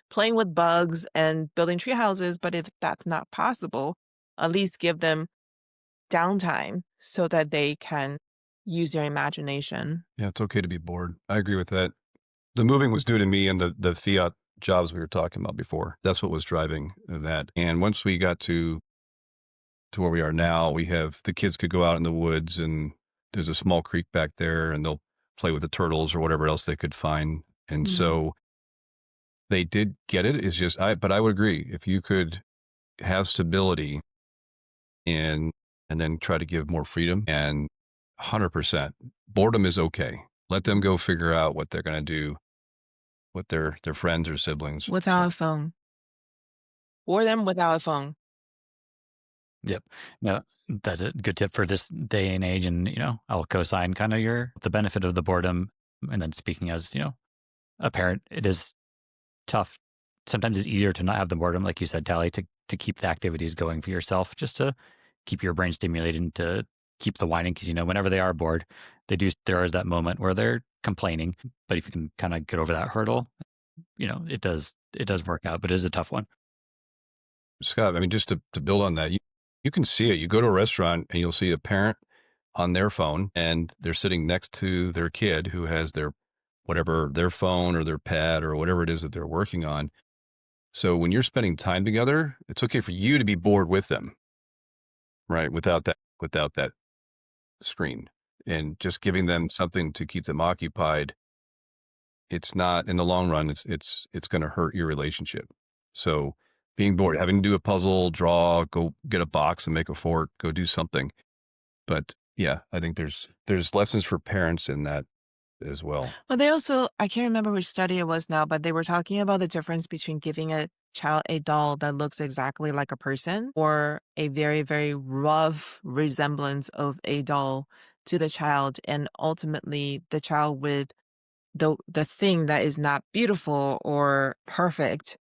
playing with bugs and building tree houses. But if that's not possible, at least give them downtime so that they can use their imagination. Yeah, it's okay to be bored. I agree with that. The moving was new to me and the fiat jobs we were talking about before. That's what was driving that. And once we got to where we are now, the kids could go out in the woods and there's a small creek back there and they'll play with the turtles or whatever else they could find. And so they did get it. It's just, but I would agree if you could have stability in and then try to give more freedom. And 100%, boredom is okay. Let them go figure out what they're going to do with their friends or siblings. Without a phone. Or them without a phone. Yep. No, that's a good tip for this day and age. And, I'll co-sign kind of the benefit of the boredom. And then speaking as, a parent, it is tough. Sometimes it's easier to not have the boredom, like you said, Tali, to keep the activities going for yourself, just to keep your brain stimulated and to keep the whining. Because, whenever they are bored, there is that moment where they're complaining. But if you can kind of get over that hurdle, it does work out, but it is a tough one. Scott, I mean, just to build on that, you can see it. You go to a restaurant and you'll see a parent on their phone and they're sitting next to their kid who has their phone or their pad or whatever it is that they're working on. So when you're spending time together, it's okay for you to be bored with them, right? Without that screen, and just giving them something to keep them occupied. It's not, in the long run, it's going to hurt your relationship. So being bored, having to do a puzzle, draw, go get a box and make a fort, go do something. But yeah, I think there's lessons for parents in that as well. Well, they also, I can't remember which study it was now, but they were talking about the difference between giving a child a doll that looks exactly like a person or a very, very rough resemblance of a doll to the child. And ultimately, the child with the thing that is not beautiful or perfect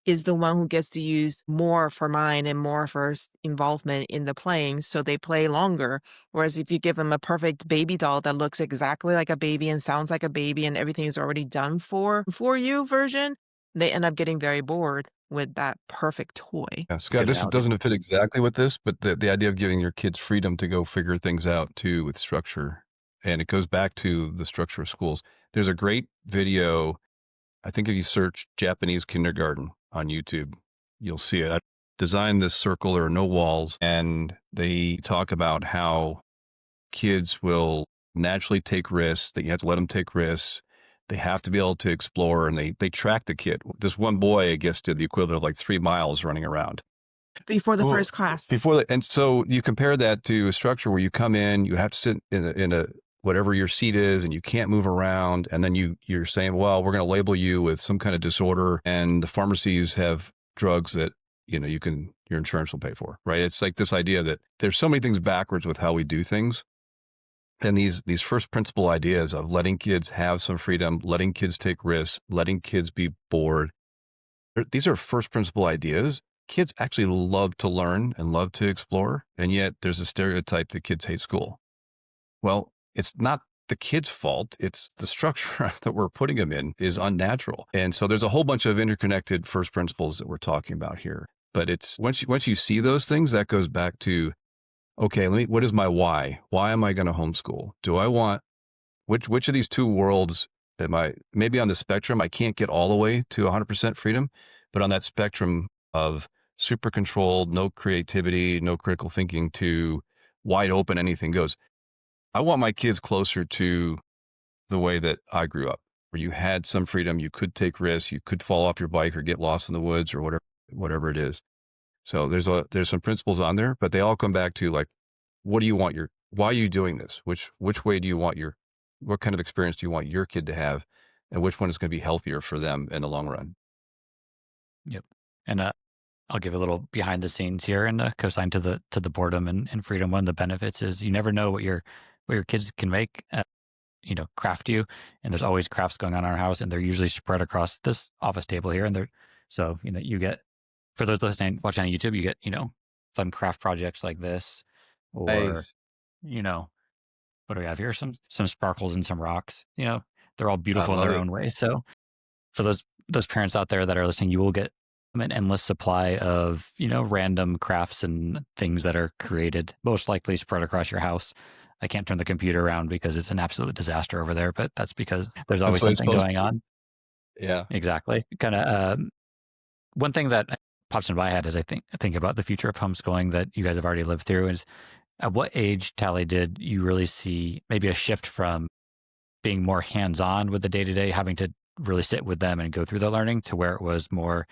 is the one who gets to use more for mind and more for involvement in the playing, so they play longer. Whereas if you give them a perfect baby doll that looks exactly like a baby and sounds like a baby and everything is already done for you version, they end up getting very bored with that perfect toy. Yeah, Scott, this doesn't fit exactly with this, but the idea of giving your kids freedom to go figure things out too with structure. And it goes back to the structure of schools. There's a great video. I think if you search Japanese kindergarten on YouTube, you'll see it. I designed this circle, there are no walls, and they talk about how kids will naturally take risks, that you have to let them take risks. They have to be able to explore, and they track the kid. This one boy, I guess, did the equivalent of like 3 miles running around. Before the first class. And so you compare that to a structure where you come in, you have to sit in a whatever your seat is, and you can't move around. And then you're saying, well, we're going to label you with some kind of disorder, and the pharmacies have drugs that, your insurance will pay for, right? It's like this idea that there's so many things backwards with how we do things. And these first principle ideas of letting kids have some freedom, letting kids take risks, letting kids be bored. These are first principle ideas. Kids actually love to learn and love to explore. And yet there's a stereotype that kids hate school. Well, it's not the kid's fault. It's the structure that we're putting them in is unnatural. And so there's a whole bunch of interconnected first principles that we're talking about here. But it's once you see those things, that goes back to, okay, what is my why? Why am I going to homeschool? Do I want, which of these two worlds am I, maybe on the spectrum, I can't get all the way to 100% freedom, but on that spectrum of super controlled, no creativity, no critical thinking to wide open, anything goes. I want my kids closer to the way that I grew up, where you had some freedom, you could take risks, you could fall off your bike or get lost in the woods or whatever it is. So there's some principles on there, but they all come back to like, what do you want why are you doing this? Which way do you want what kind of experience do you want your kid to have? And which one is going to be healthier for them in the long run? Yep. And I'll give a little behind the scenes here and co-sign to the boredom and freedom. One of the benefits is you never know what your kids can make, craft you. And there's always crafts going on in our house, and they're usually spread across this office table here. And so you get, for those listening, watching on YouTube, you get, fun craft projects like this, or, Nice. What do we have here? Some sparkles and some rocks, they're all beautiful in their own way. So for those parents out there that are listening, you will get an endless supply of, random crafts and things that are created, most likely spread across your house. I can't turn the computer around because it's an absolute disaster over there, but that's because there's always something going on. Yeah, exactly. Kind of one thing that pops into my head as I think about the future of homeschooling that you guys have already lived through is, at what age, Tali, did you really see maybe a shift from being more hands-on with the day-to-day, having to really sit with them and go through the learning, to where it was more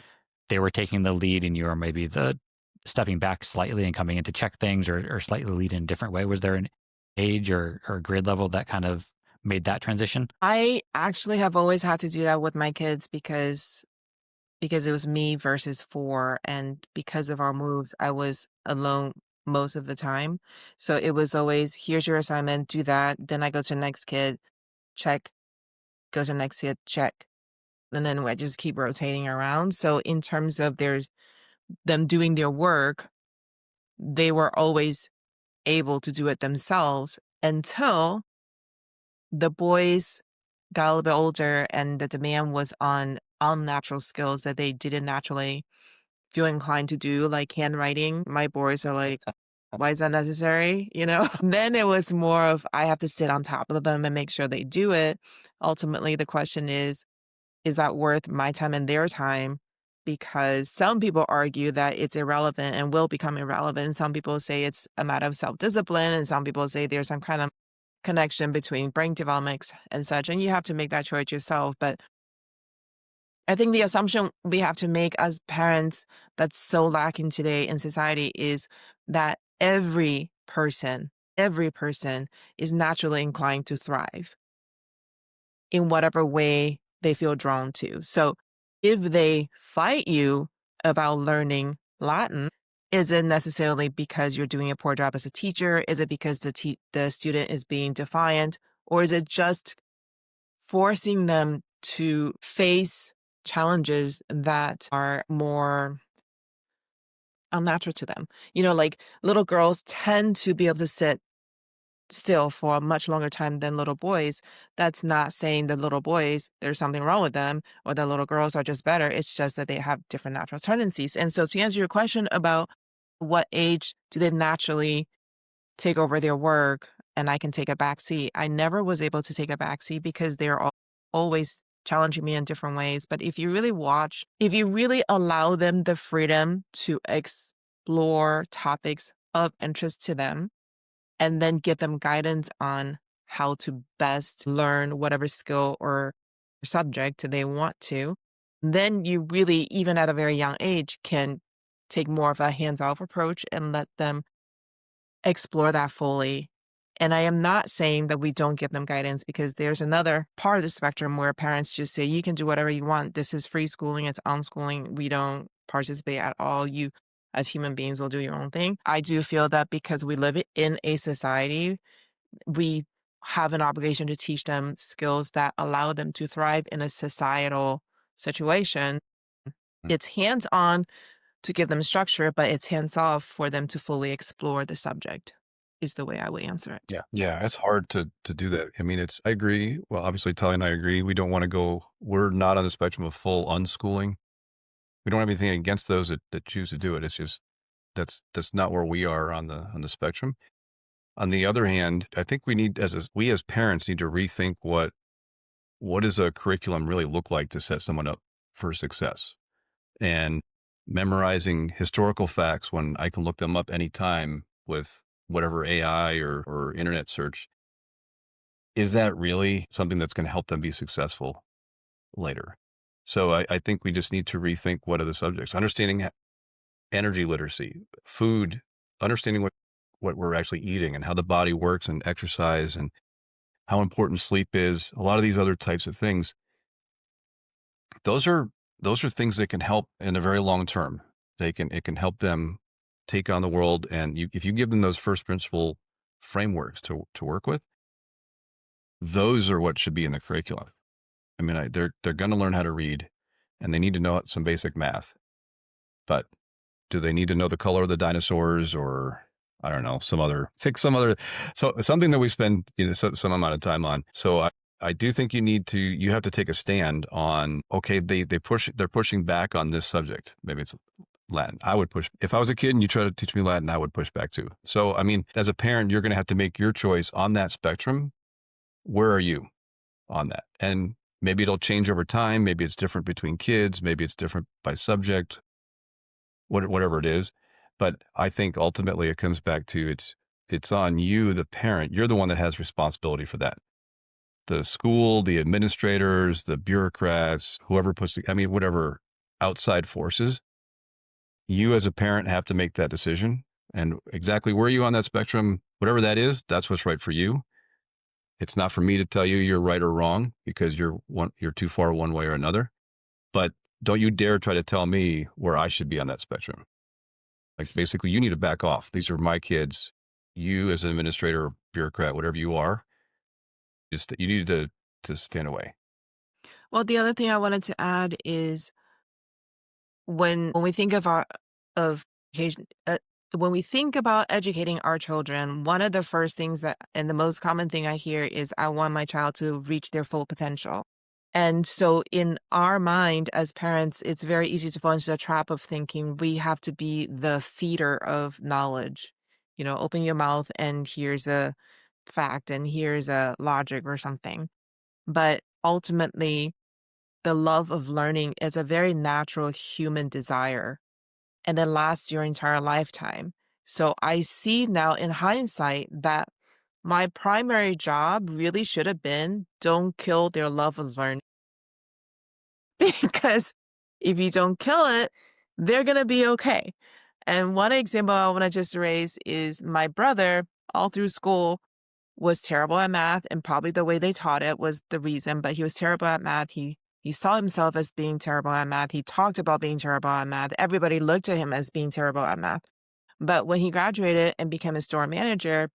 they were taking the lead and you were maybe the stepping back slightly and coming in to check things or slightly lead in a different way? Was there an age or grade level that kind of made that transition? I actually have always had to do that with my kids because it was me versus 4, and because of our moves, I was alone most of the time. So it was always, "Here's your assignment, do that." Then I go to the next kid, check, go to the next kid, check, and then I just keep rotating around. So in terms of them doing their work, they were always able to do it themselves until the boys got a little bit older and the demand was on unnatural skills that they didn't naturally feel inclined to do, like handwriting. My boys are like, why is that necessary? Then it was more of I have to sit on top of them and make sure they do it. Ultimately, the question is that worth my time and their time? Because some people argue that it's irrelevant and will become irrelevant. Some people say it's a matter of self-discipline, and some people say there's some kind of connection between brain development and such. And you have to make that choice yourself. But I think the assumption we have to make as parents that's so lacking today in society is that every person is naturally inclined to thrive in whatever way they feel drawn to. So if they fight you about learning Latin, is it necessarily because you're doing a poor job as a teacher? Is it because the student is being defiant? Or is it just forcing them to face challenges that are more unnatural to them? Like little girls tend to be able to sit still for a much longer time than little boys. That's not saying that little boys, there's something wrong with them or that little girls are just better. It's just that they have different natural tendencies. And so to answer your question about what age do they naturally take over their work and I can take a back seat, I never was able to take a back seat because they're always challenging me in different ways. But if you really allow them the freedom to explore topics of interest to them, and then give them guidance on how to best learn whatever skill or subject they want to, then you really, even at a very young age, can take more of a hands-off approach and let them explore that fully. And I am not saying that we don't give them guidance, because there's another part of the spectrum where parents just say, you can do whatever you want. This is free schooling. It's unschooling. We don't participate at all. You, as human beings, will do your own thing. I do feel that because we live in a society, we have an obligation to teach them skills that allow them to thrive in a societal situation. It's hands-on to give them structure, but it's hands-off for them to fully explore the subject, is the way I would answer it. Yeah. Yeah. It's hard to do that. I mean, I agree. Well, obviously Tali and I agree. We don't want to we're not on the spectrum of full unschooling. We don't have anything against those that choose to do it. It's just, that's not where we are on the spectrum. On the other hand, I think we as parents need to rethink what does a curriculum really look like to set someone up for success. And memorizing historical facts when I can look them up anytime with whatever AI or internet search, is that really something that's going to help them be successful later? So I think we just need to rethink what are the subjects. Understanding energy literacy, food, understanding what we're actually eating and how the body works, and exercise, and how important sleep is. A lot of these other types of things, those are things that can help in the very long term. It can help them take on the world. And if you give them those first principle frameworks to work with, those are what should be in the curriculum. I mean, they're going to learn how to read, and they need to know some basic math. But do they need to know the color of the dinosaurs, or I don't know, something that we spend some amount of time on? So I do think you have to take a stand on, okay, they're pushing back on this subject. Maybe it's Latin. I would push. If I was a kid and you try to teach me Latin, I would push back too. So, I mean, as a parent, you're going to have to make your choice on that spectrum. Where are you on that? And maybe it'll change over time. Maybe it's different between kids. Maybe it's different by subject, whatever it is. But I think ultimately it comes back to it's on you, the parent. You're the one that has responsibility for that. The school, the administrators, the bureaucrats, whoever whatever outside forces, you as a parent have to make that decision. And exactly where you on that spectrum, whatever that is, that's what's right for you. It's not for me to tell you you're right or wrong because you're too far one way or another. But don't you dare try to tell me where I should be on that spectrum. Like basically, you need to back off. These are my kids. You as an administrator or bureaucrat, whatever you are, just you need to stand away. Well, the other thing I wanted to add is when we think of of education, when we think about educating our children, one of the first things that and the most common thing I hear is I want my child to reach their full potential. And so in our mind as parents, it's very easy to fall into the trap of thinking we have to be the feeder of knowledge. Open your mouth and here's a fact and here's a logic or something. But ultimately, the love of learning is a very natural human desire and it lasts your entire lifetime. So I see now in hindsight that my primary job really should have been don't kill their love of learning. Because if you don't kill it, they're going to be okay. And one example I want to just raise is my brother, all through school, was terrible at math, and probably the way they taught it was the reason, but he was terrible at math. He saw himself as being terrible at math. He talked about being terrible at math. Everybody looked at him as being terrible at math. But when he graduated and became a store manager,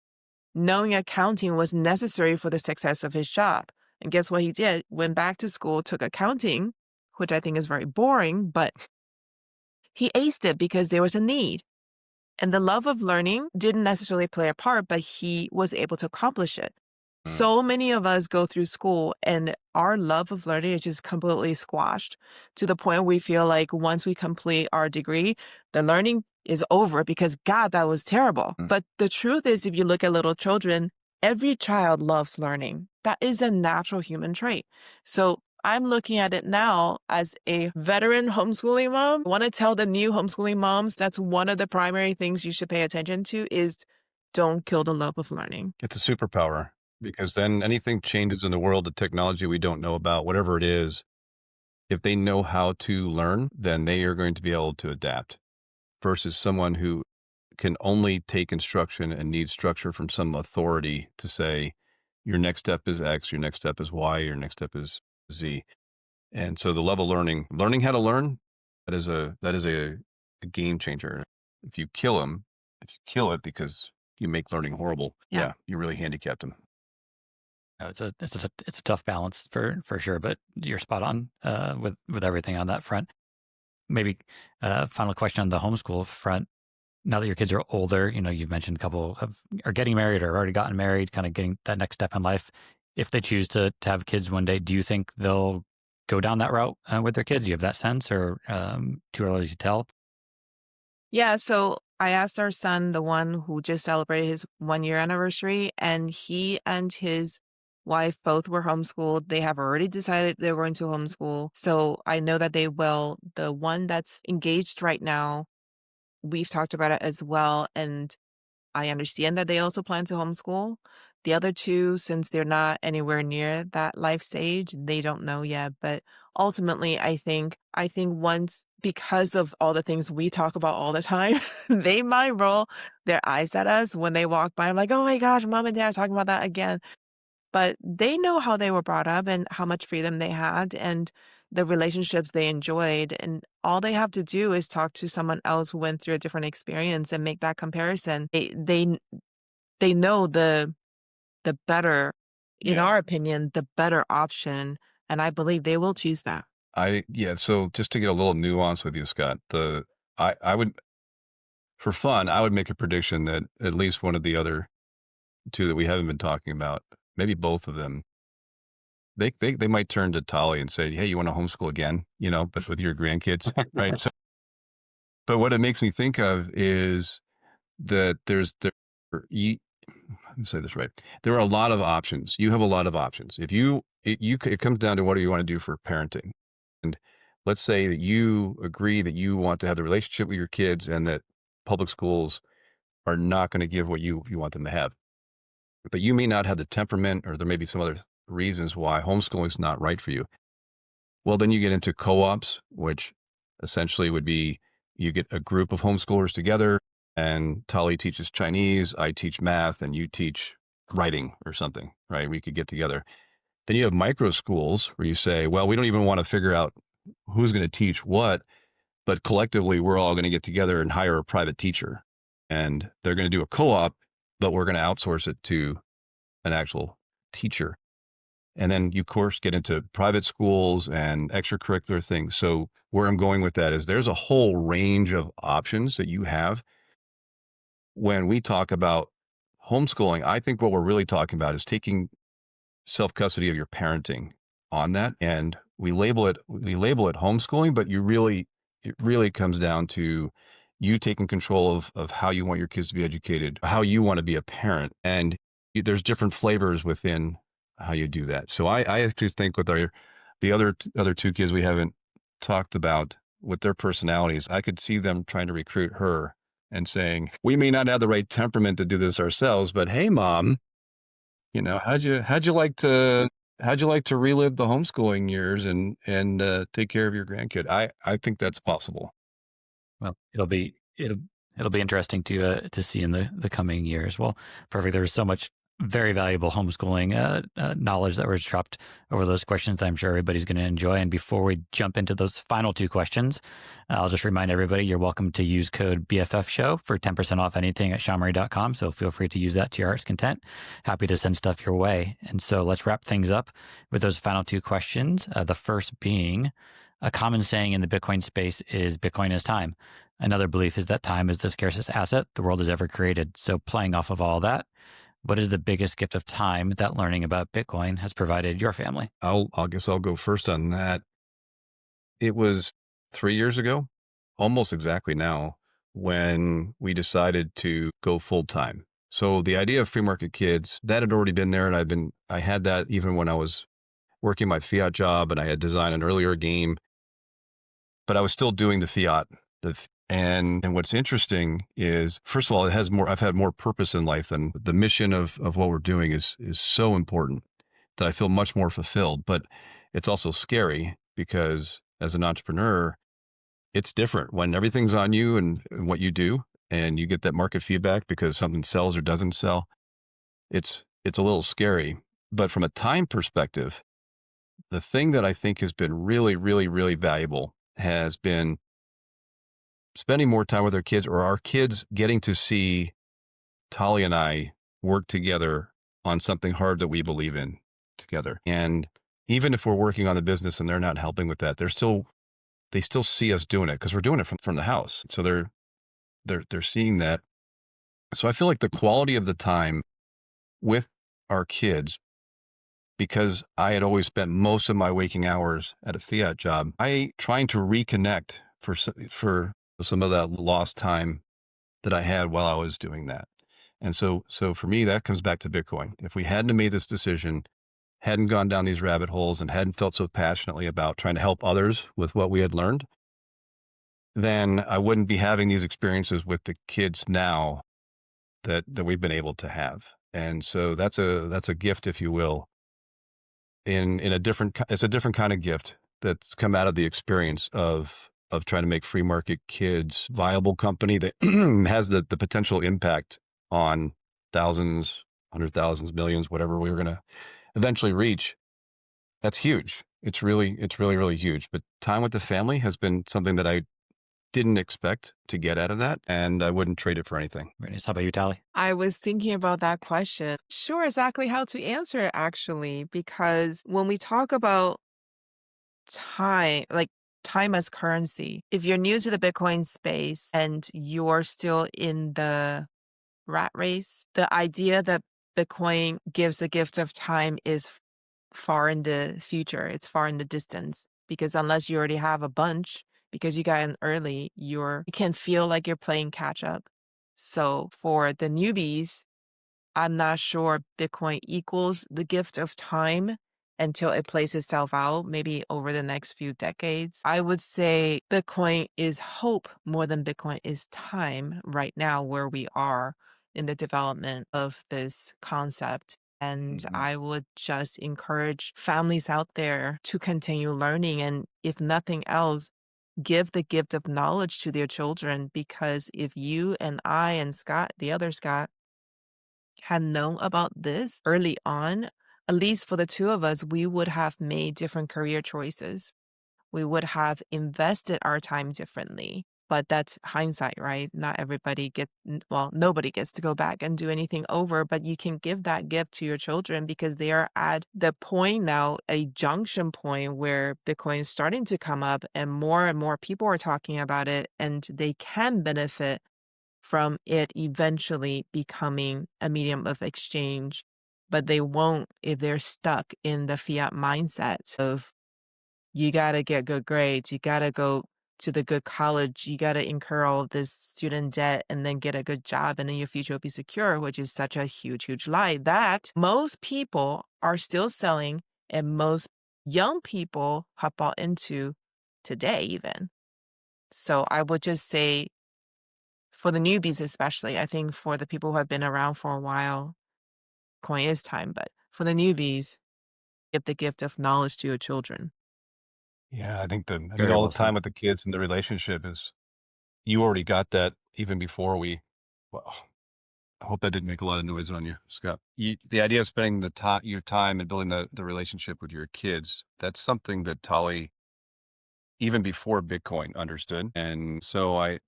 knowing accounting was necessary for the success of his job. And guess what he did? Went back to school, took accounting, which I think is very boring, but he aced it because there was a need. And the love of learning didn't necessarily play a part, but he was able to accomplish it. So many of us go through school and our love of learning is just completely squashed to the point we feel like once we complete our degree, the learning is over because God, that was terrible. But the truth is, if you look at little children, every child loves learning. That is a natural human trait. So I'm looking at it now as a veteran homeschooling mom. I want to tell the new homeschooling moms that's one of the primary things you should pay attention to is don't kill the love of learning. It's a superpower because then anything changes in the world of technology we don't know about, whatever it is, if they know how to learn, then they are going to be able to adapt versus someone who can only take instruction and needs structure from some authority to say, your next step is X, your next step is Y, your next step is Z. And so the level learning how to learn, that is a game changer. If you kill it because you make learning horrible, yeah you really handicapped them. It's a tough balance for sure, but you're spot on with everything on that front. Maybe final question on the homeschool front. Now that your kids are older, you've mentioned a couple are getting married or already gotten married, kind of getting that next step in life. If they choose to have kids one day, do you think they'll go down that route with their kids? Do you have that sense, or too early to tell? Yeah, so I asked our son, the one who just celebrated his 1-year anniversary, and he and his wife both were homeschooled. They have already decided they're going to homeschool. So I know that they will. The one that's engaged right now, we've talked about it as well. And I understand that they also plan to homeschool. The other two, since they're not anywhere near that life stage, they don't know yet. But ultimately, I think once, because of all the things we talk about all the time, they might roll their eyes at us when they walk by. I'm like, oh my gosh, mom and dad are talking about that again. But they know how they were brought up and how much freedom they had and the relationships they enjoyed. And all they have to do is talk to someone else who went through a different experience and make that comparison. They know the better, in our opinion, the better option. And I believe they will choose that. So just to get a little nuance with you, Scott, I would, for fun, I would make a prediction that at least one of the other two that we haven't been talking about, maybe both of them, they might turn to Tali and say, hey, you want to homeschool again, but with your grandkids, right? So, but what it makes me think of is that let me say this right. There are a lot of options. You have a lot of options. It comes down to what do you want to do for parenting. And let's say that you agree that you want to have the relationship with your kids and that public schools are not going to give what you want them to have. But you may not have the temperament, or there may be some other reasons why homeschooling is not right for you. Well, then you get into co-ops, which essentially would be You get a group of homeschoolers together, and Tali teaches Chinese, I teach math, and you teach writing or something, right? We could get together. Then you have micro schools where you say, well, we don't even want to figure out who's going to teach what, but collectively we're all going to get together and hire a private teacher. And they're going to do a co-op, but we're going to outsource it to an actual teacher. And then you, of course, get into private schools and extracurricular things. So where I'm going with that is there's a whole range of options that you have. When we talk about homeschooling, I think what we're really talking about is taking self-custody of your parenting on that. And we label it homeschooling, but it really comes down to you taking control of how you want your kids to be educated, how you want to be a parent. And there's different flavors within how you do that. So I actually think with the other two kids we haven't talked about, with their personalities, I could see them trying to recruit her and saying, we may not have the right temperament to do this ourselves, but hey, mom, how'd you like to relive the homeschooling years and take care of your grandkid? I think that's possible. Well, it'll be interesting to see in the coming years. Well, perfect. There's so much very valuable homeschooling knowledge that was dropped over those questions that I'm sure everybody's going to enjoy. And before we jump into those final two questions, I'll just remind everybody you're welcome to use code BFF show for 10% off anything at shamari.com. So feel free to use that to your heart's content. Happy to send stuff your way. And so let's wrap things up with those final two questions. The first being, a common saying in the Bitcoin space is Bitcoin is time. Another belief is that time is the scarcest asset the world has ever created. So playing off of all that, what is the biggest gift of time that learning about Bitcoin has provided your family? I guess I'll go first on that. It was 3 years ago, almost exactly now, when we decided to go full time. So the idea of free market kids, that had already been there, and I had that even when I was working my fiat job, and I had designed an earlier game, but I was still doing the fiat. And what's interesting is, first of all, I've had more purpose in life than the mission of what we're doing is so important that I feel much more fulfilled. But it's also scary because as an entrepreneur, it's different when everything's on you and what you do, and you get that market feedback because something sells or doesn't sell. It's a little scary. But from a time perspective, the thing that I think has been really, really, really valuable has been spending more time with our kids, or our kids getting to see Tali and I work together on something hard that we believe in together. And even if we're working on the business and they're not helping with that, they still see us doing it because we're doing it from the house. So they're seeing that. So I feel like the quality of the time with our kids, because I had always spent most of my waking hours at a fiat job, trying to reconnect for some of that lost time that I had while I was doing that. And so for me, that comes back to Bitcoin. If we hadn't made this decision, hadn't gone down these rabbit holes, and hadn't felt so passionately about trying to help others with what we had learned, then I wouldn't be having these experiences with the kids now that we've been able to have. And so that's a gift, if you will, it's a different kind of gift that's come out of the experience of trying to make free market kids viable company that has the potential impact on thousands, 100,000s, millions, whatever we were going to eventually reach. That's huge. It's really, really huge. But time with the family has been something that I didn't expect to get out of that, and I wouldn't trade it for anything. Very nice. How about you, Tali? I was thinking about that question. Sure, exactly how to answer it, actually, because when we talk about time, like time as currency, if you're new to the Bitcoin space and you're still in the rat race, the idea that Bitcoin gives a gift of time is far in the future. It's far in the distance, because unless you already have a bunch, because you got in early, you can feel like you're playing catch up. So for the newbies, I'm not sure Bitcoin equals the gift of time until it plays itself out, maybe over the next few decades. I would say Bitcoin is hope more than Bitcoin is time right now, where we are in the development of this concept. And I would just encourage families out there to continue learning. And if nothing else, give the gift of knowledge to their children, because if you and I and Scott, the other Scott, had known about this early on, at least for the two of us, we would have made different career choices. We would have invested our time differently. But that's hindsight, right? Not everybody well, nobody gets to go back and do anything over, but you can give that gift to your children because they are at the point now, a junction point where Bitcoin is starting to come up and more people are talking about it, and they can benefit from it eventually becoming a medium of exchange, but they won't if they're stuck in the fiat mindset of you gotta get good grades, you gotta go to the good college, you gotta incur all of this student debt and then get a good job and then your future will be secure, which is such a huge, huge lie that most people are still selling and most young people have bought into today even. So I would just say for the newbies especially, I think for the people who have been around for a while, coin is time, but for the newbies, give the gift of knowledge to your children. Yeah, I think Very all well the said. time with the kids and the relationship is you already got that even before well, I hope that didn't make a lot of noise on you, Scott. The idea of spending your time and building the relationship with your kids, that's something that Tali, even before Bitcoin, understood. And so I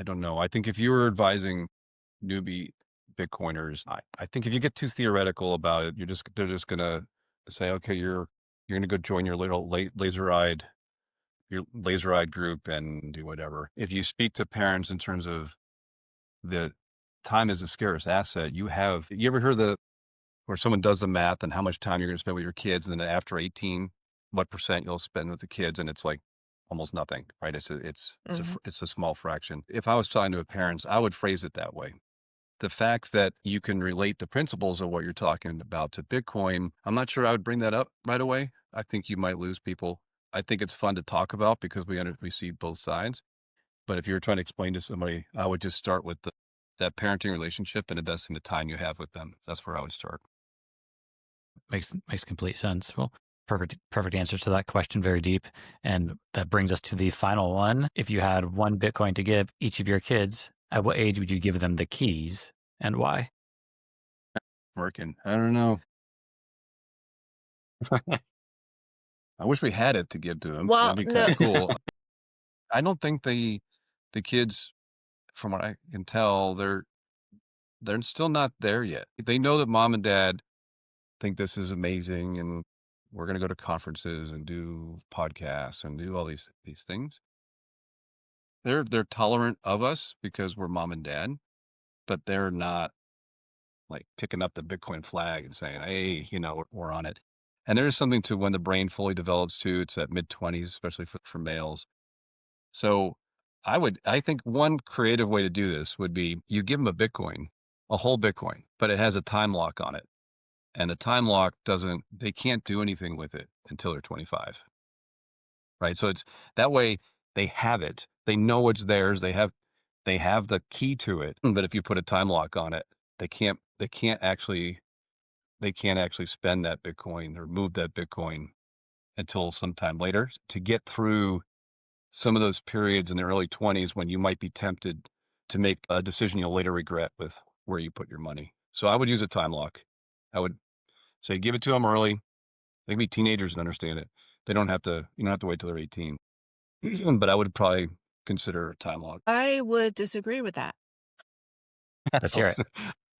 don't know. I think if you were advising newbie Bitcoiners, I think if you get too theoretical about it, they're just gonna say, okay, you're gonna go join your little your laser eyed group and do whatever. If you speak to parents in terms of the time is a scarce asset, you ever heard where someone does the math and how much time you're going to spend with your kids, and then after 18, what percent you'll spend with the kids, and it's like almost nothing, right? Mhm. It's a small fraction. If I was talking to parents, I would phrase it that way. The fact that you can relate the principles of what you're talking about to Bitcoin, I'm not sure I would bring that up right away. I think you might lose people. I think it's fun to talk about because we see both sides. But if you were trying to explain to somebody, I would just start with that parenting relationship and investing the time you have with them. That's where I would start. Makes complete sense. Well, perfect answer to that question. Very deep, and that brings us to the final one. If you had one Bitcoin to give each of your kids, at what age would you give them the keys, and why? Working. I don't know. I wish we had it to give to them. Well, That'd be kind no. of cool. I don't think the kids, from what I can tell, they're still not there yet. They know that mom and dad think this is amazing and we're going to go to conferences and do podcasts and do all these things. They're tolerant of us because we're mom and dad, but they're not like picking up the Bitcoin flag and saying, "Hey, we're on it." And there is something to when the brain fully develops too. It's at mid-20s, especially for males. So I think one creative way to do this would be you give them a whole Bitcoin, but it has a time lock on it. And the time lock they can't do anything with it until they're 25. Right. So it's that way they have it. They know it's theirs. They have the key to it. But if you put a time lock on it, they can't, they can't actually, they can't actually spend that Bitcoin or move that Bitcoin until sometime later to get through some of those periods in the early 20s when you might be tempted to make a decision you'll later regret with where you put your money. So I would use a time lock. I would say give it to them early. They can be teenagers and understand it. You don't have to wait till they're 18. But I would probably consider a time lock. I would disagree with that. Let's hear it.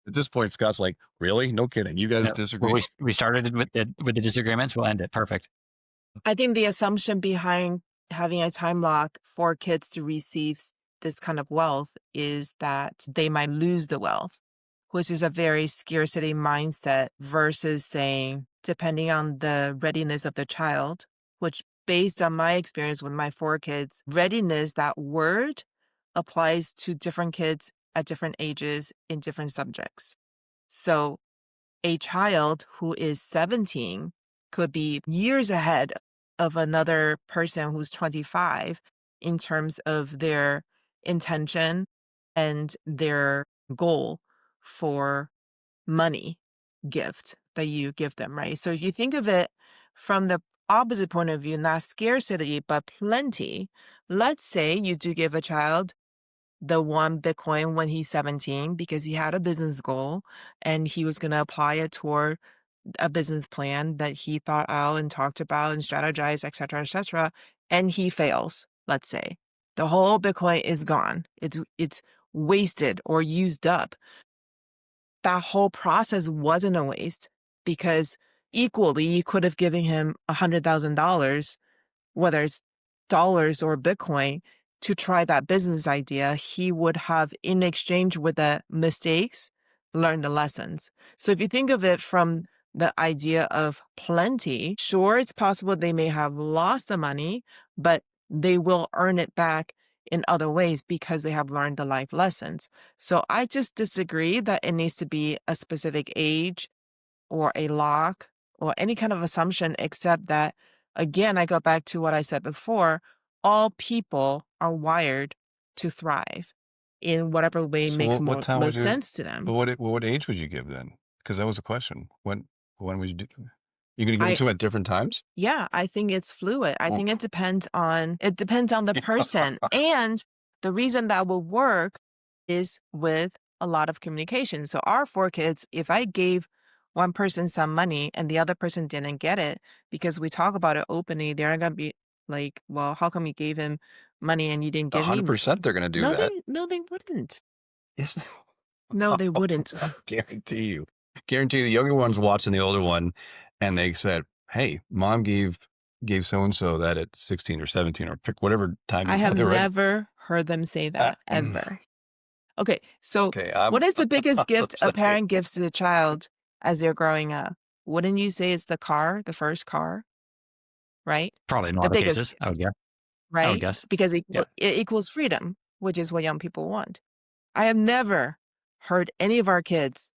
At this point, Scott's like, really? No kidding. You guys Yeah. Well, disagree? we started with the disagreements. We'll end it. Perfect. I think the assumption behind having a time lock for kids to receive this kind of wealth is that they might lose the wealth, which is a very scarcity mindset versus saying, depending on the readiness of the child, which based on my experience with my four kids, readiness, that word applies to different kids at different ages in different subjects. So a child who is 17 could be years ahead of another person who's 25 in terms of their intention and their goal for money gift that you give them, right? So if you think of it from the opposite point of view, not scarcity, but plenty. Let's say you do give a child the one Bitcoin when he's 17 because he had a business goal and he was going to apply it toward a business plan that he thought out and talked about and strategized, et cetera, and he fails, let's say. The whole Bitcoin is gone. It's wasted or used up. That whole process wasn't a waste because equally you could have given him $100,000, whether it's dollars or Bitcoin, to try that business idea. He would have, in exchange with the mistakes, learned the lessons. So if you think of it from the idea of plenty, sure, it's possible they may have lost the money, but they will earn it back in other ways because they have learned the life lessons. So I just disagree that it needs to be a specific age or a lock or any kind of assumption, except that, again, I go back to what I said before, all people are wired to thrive in whatever way So makes what time would most you? sense to But them. what age would you give then? Because that was a question. When would you do? You're going to give them I to 'em at different times? Yeah, I think it's fluid. I Well, think it depends on the person. And the reason that will work is with a lot of communication. So our 4 kids, if I gave one person some money and the other person didn't get it because we talk about it openly, they're not gonna be like, well, how come you gave him money and you didn't give me money? 100% they're going to do No, that. they wouldn't. Yes. No, they wouldn't. I guarantee you. Guarantee the younger one's watching the older one, and they said, "Hey, mom gave so and so that at 16 or 17 or pick whatever time I you have want." They're right. never heard them say that, ever. Okay, so Okay, what is the biggest gift a saying. parent gives to the child as they're growing up? Wouldn't you say it's the car, the first car, right? Probably in a The lot of biggest cases, gift, I would right? guess. Because Yeah. it equals freedom, which is what young people want. I have never heard any of our kids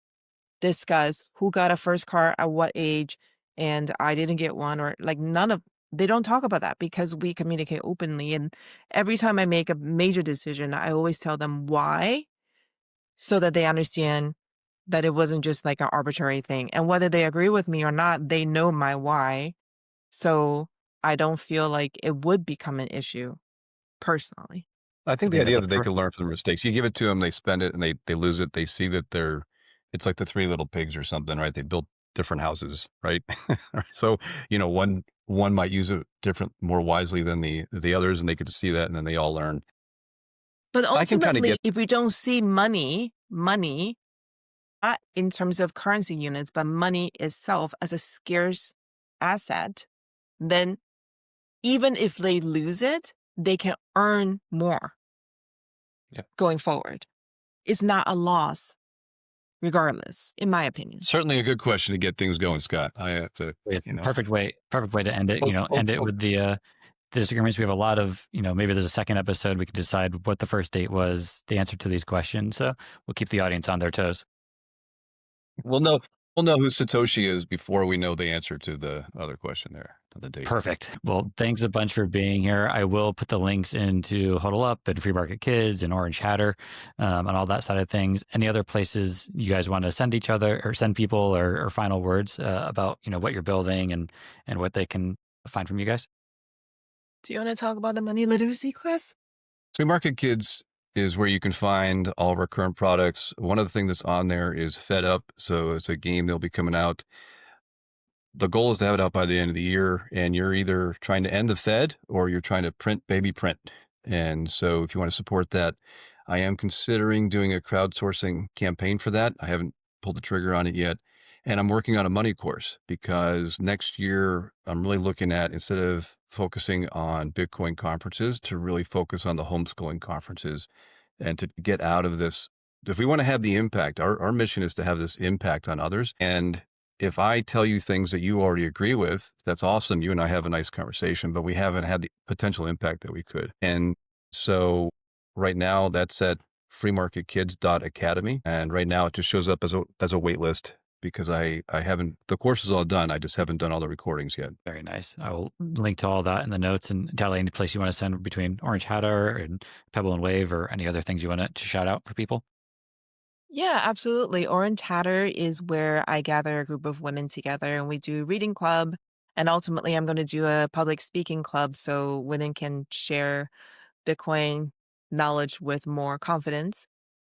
discuss who got a first car at what age and I didn't get one, or like they don't talk about that because we communicate openly. And every time I make a major decision, I always tell them why so that they understand that it wasn't just like an arbitrary thing. And whether they agree with me or not, they know my why. So I don't feel like it would become an issue personally. I I think the think that's idea a that they could learn from their mistakes. You give it to them, they spend it, and they lose it. They see that it's like the Three Little Pigs or something, right? They built different houses, right? So, one might use it more wisely than the others, and they get to see that, and then they all learn. But I can kind of ultimately, get. if we don't see money, not in terms of currency units, but money itself as a scarce asset, then even if they lose it, they can earn more Yeah. going forward. It's not a loss, regardless, in my opinion. Certainly a good question to get things going, Scott. I have to, perfect way to end it. End it with the disagreements. We have a lot of, maybe there's a second episode. We can decide what the first date was, the answer to these questions. So we'll keep the audience on their toes. We'll know who Satoshi is before we know the answer to the other question there on the date. Perfect. Well, thanks a bunch for being here. I will put the links into Huddle Up and Free Market Kids and Orange Hatter and all that side of things. Any other places you guys want to send each other or send people or final words about, what you're building and what they can find from you guys? Do you want to talk about the money literacy class? Free Market Kids is where you can find all of our current products. One of the things that's on there is Fed Up. So it's a game that'll be coming out. The goal is to have it out by the end of the year, and you're either trying to end the Fed or you're trying to print baby print. And so if you want to support that, I am considering doing a crowdsourcing campaign for that. I haven't pulled the trigger on it yet. And I'm working on a money course because next year I'm really looking at, instead of focusing on Bitcoin conferences, to really focus on the homeschooling conferences and to get out of this. If we want to have the impact, our mission is to have this impact on others. And if I tell you things that you already agree with, that's awesome. You and I have a nice conversation, but we haven't had the potential impact that we could. And so right now that's at freemarketkids.academy. And right now it just shows up as a wait list because I haven't, the course is all done. I just haven't done all the recordings yet. Very nice. I will link to all that in the notes. And Tali, any place you want to send between Orange Hatter and Pebble and Wave or any other things you want to shout out for people? Yeah, absolutely. Orange Hatter is where I gather a group of women together and we do reading club And ultimately, I'm going to do a public speaking club so women can share Bitcoin knowledge with more confidence.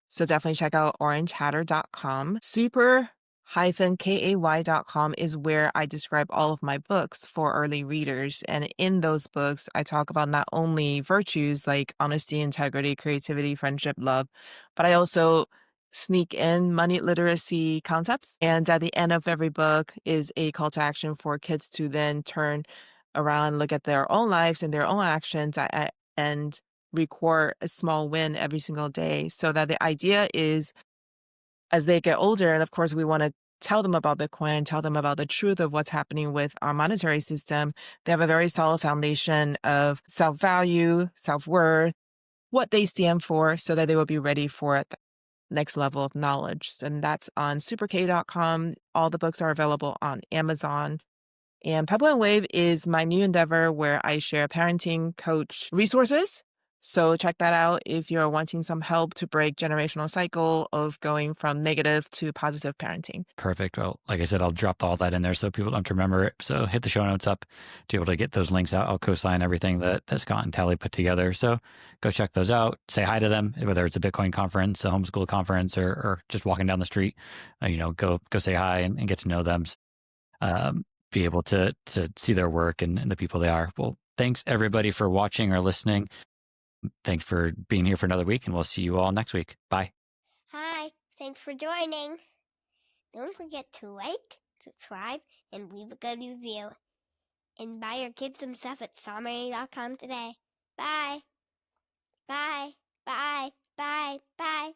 So definitely check out orangehatter.com. Super-kay.com is where I describe all of my books for early readers. And in those books, I talk about not only virtues like honesty, integrity, creativity, friendship, love, but I also sneak in money literacy concepts. And at the end of every book is a call to action for kids to then turn around, look at their own lives and their own actions and record a small win every single day. So that the idea is as they get older, and of course, we want to tell them about Bitcoin, tell them about the truth of what's happening with our monetary system. They have a very solid foundation of self value, self worth, what they stand for, so that they will be ready for the next level of knowledge. And that's on superk.com. All the books are available on Amazon. And Pebble and Wave is my new endeavor where I share parenting coach resources. So check that out if you're wanting some help to break generational cycle of going from negative to positive parenting. Perfect. Well, like I said, I'll drop all that in there so people don't have to remember it. So hit the show notes up to be able to get those links out. I'll co-sign everything that Scott and Tali put together. So go check those out. Say hi to them, whether it's a Bitcoin conference, a homeschool conference, or just walking down the street. Go say hi and get to know them. Be able to see their work and the people they are. Well, thanks everybody for watching or listening. Thanks for being here for another week, and we'll see you all next week. Bye. Hi, thanks for joining. Don't forget to like, subscribe, and leave a good review. And buy your kids some stuff at summary.com today. Bye. Bye. Bye. Bye. Bye.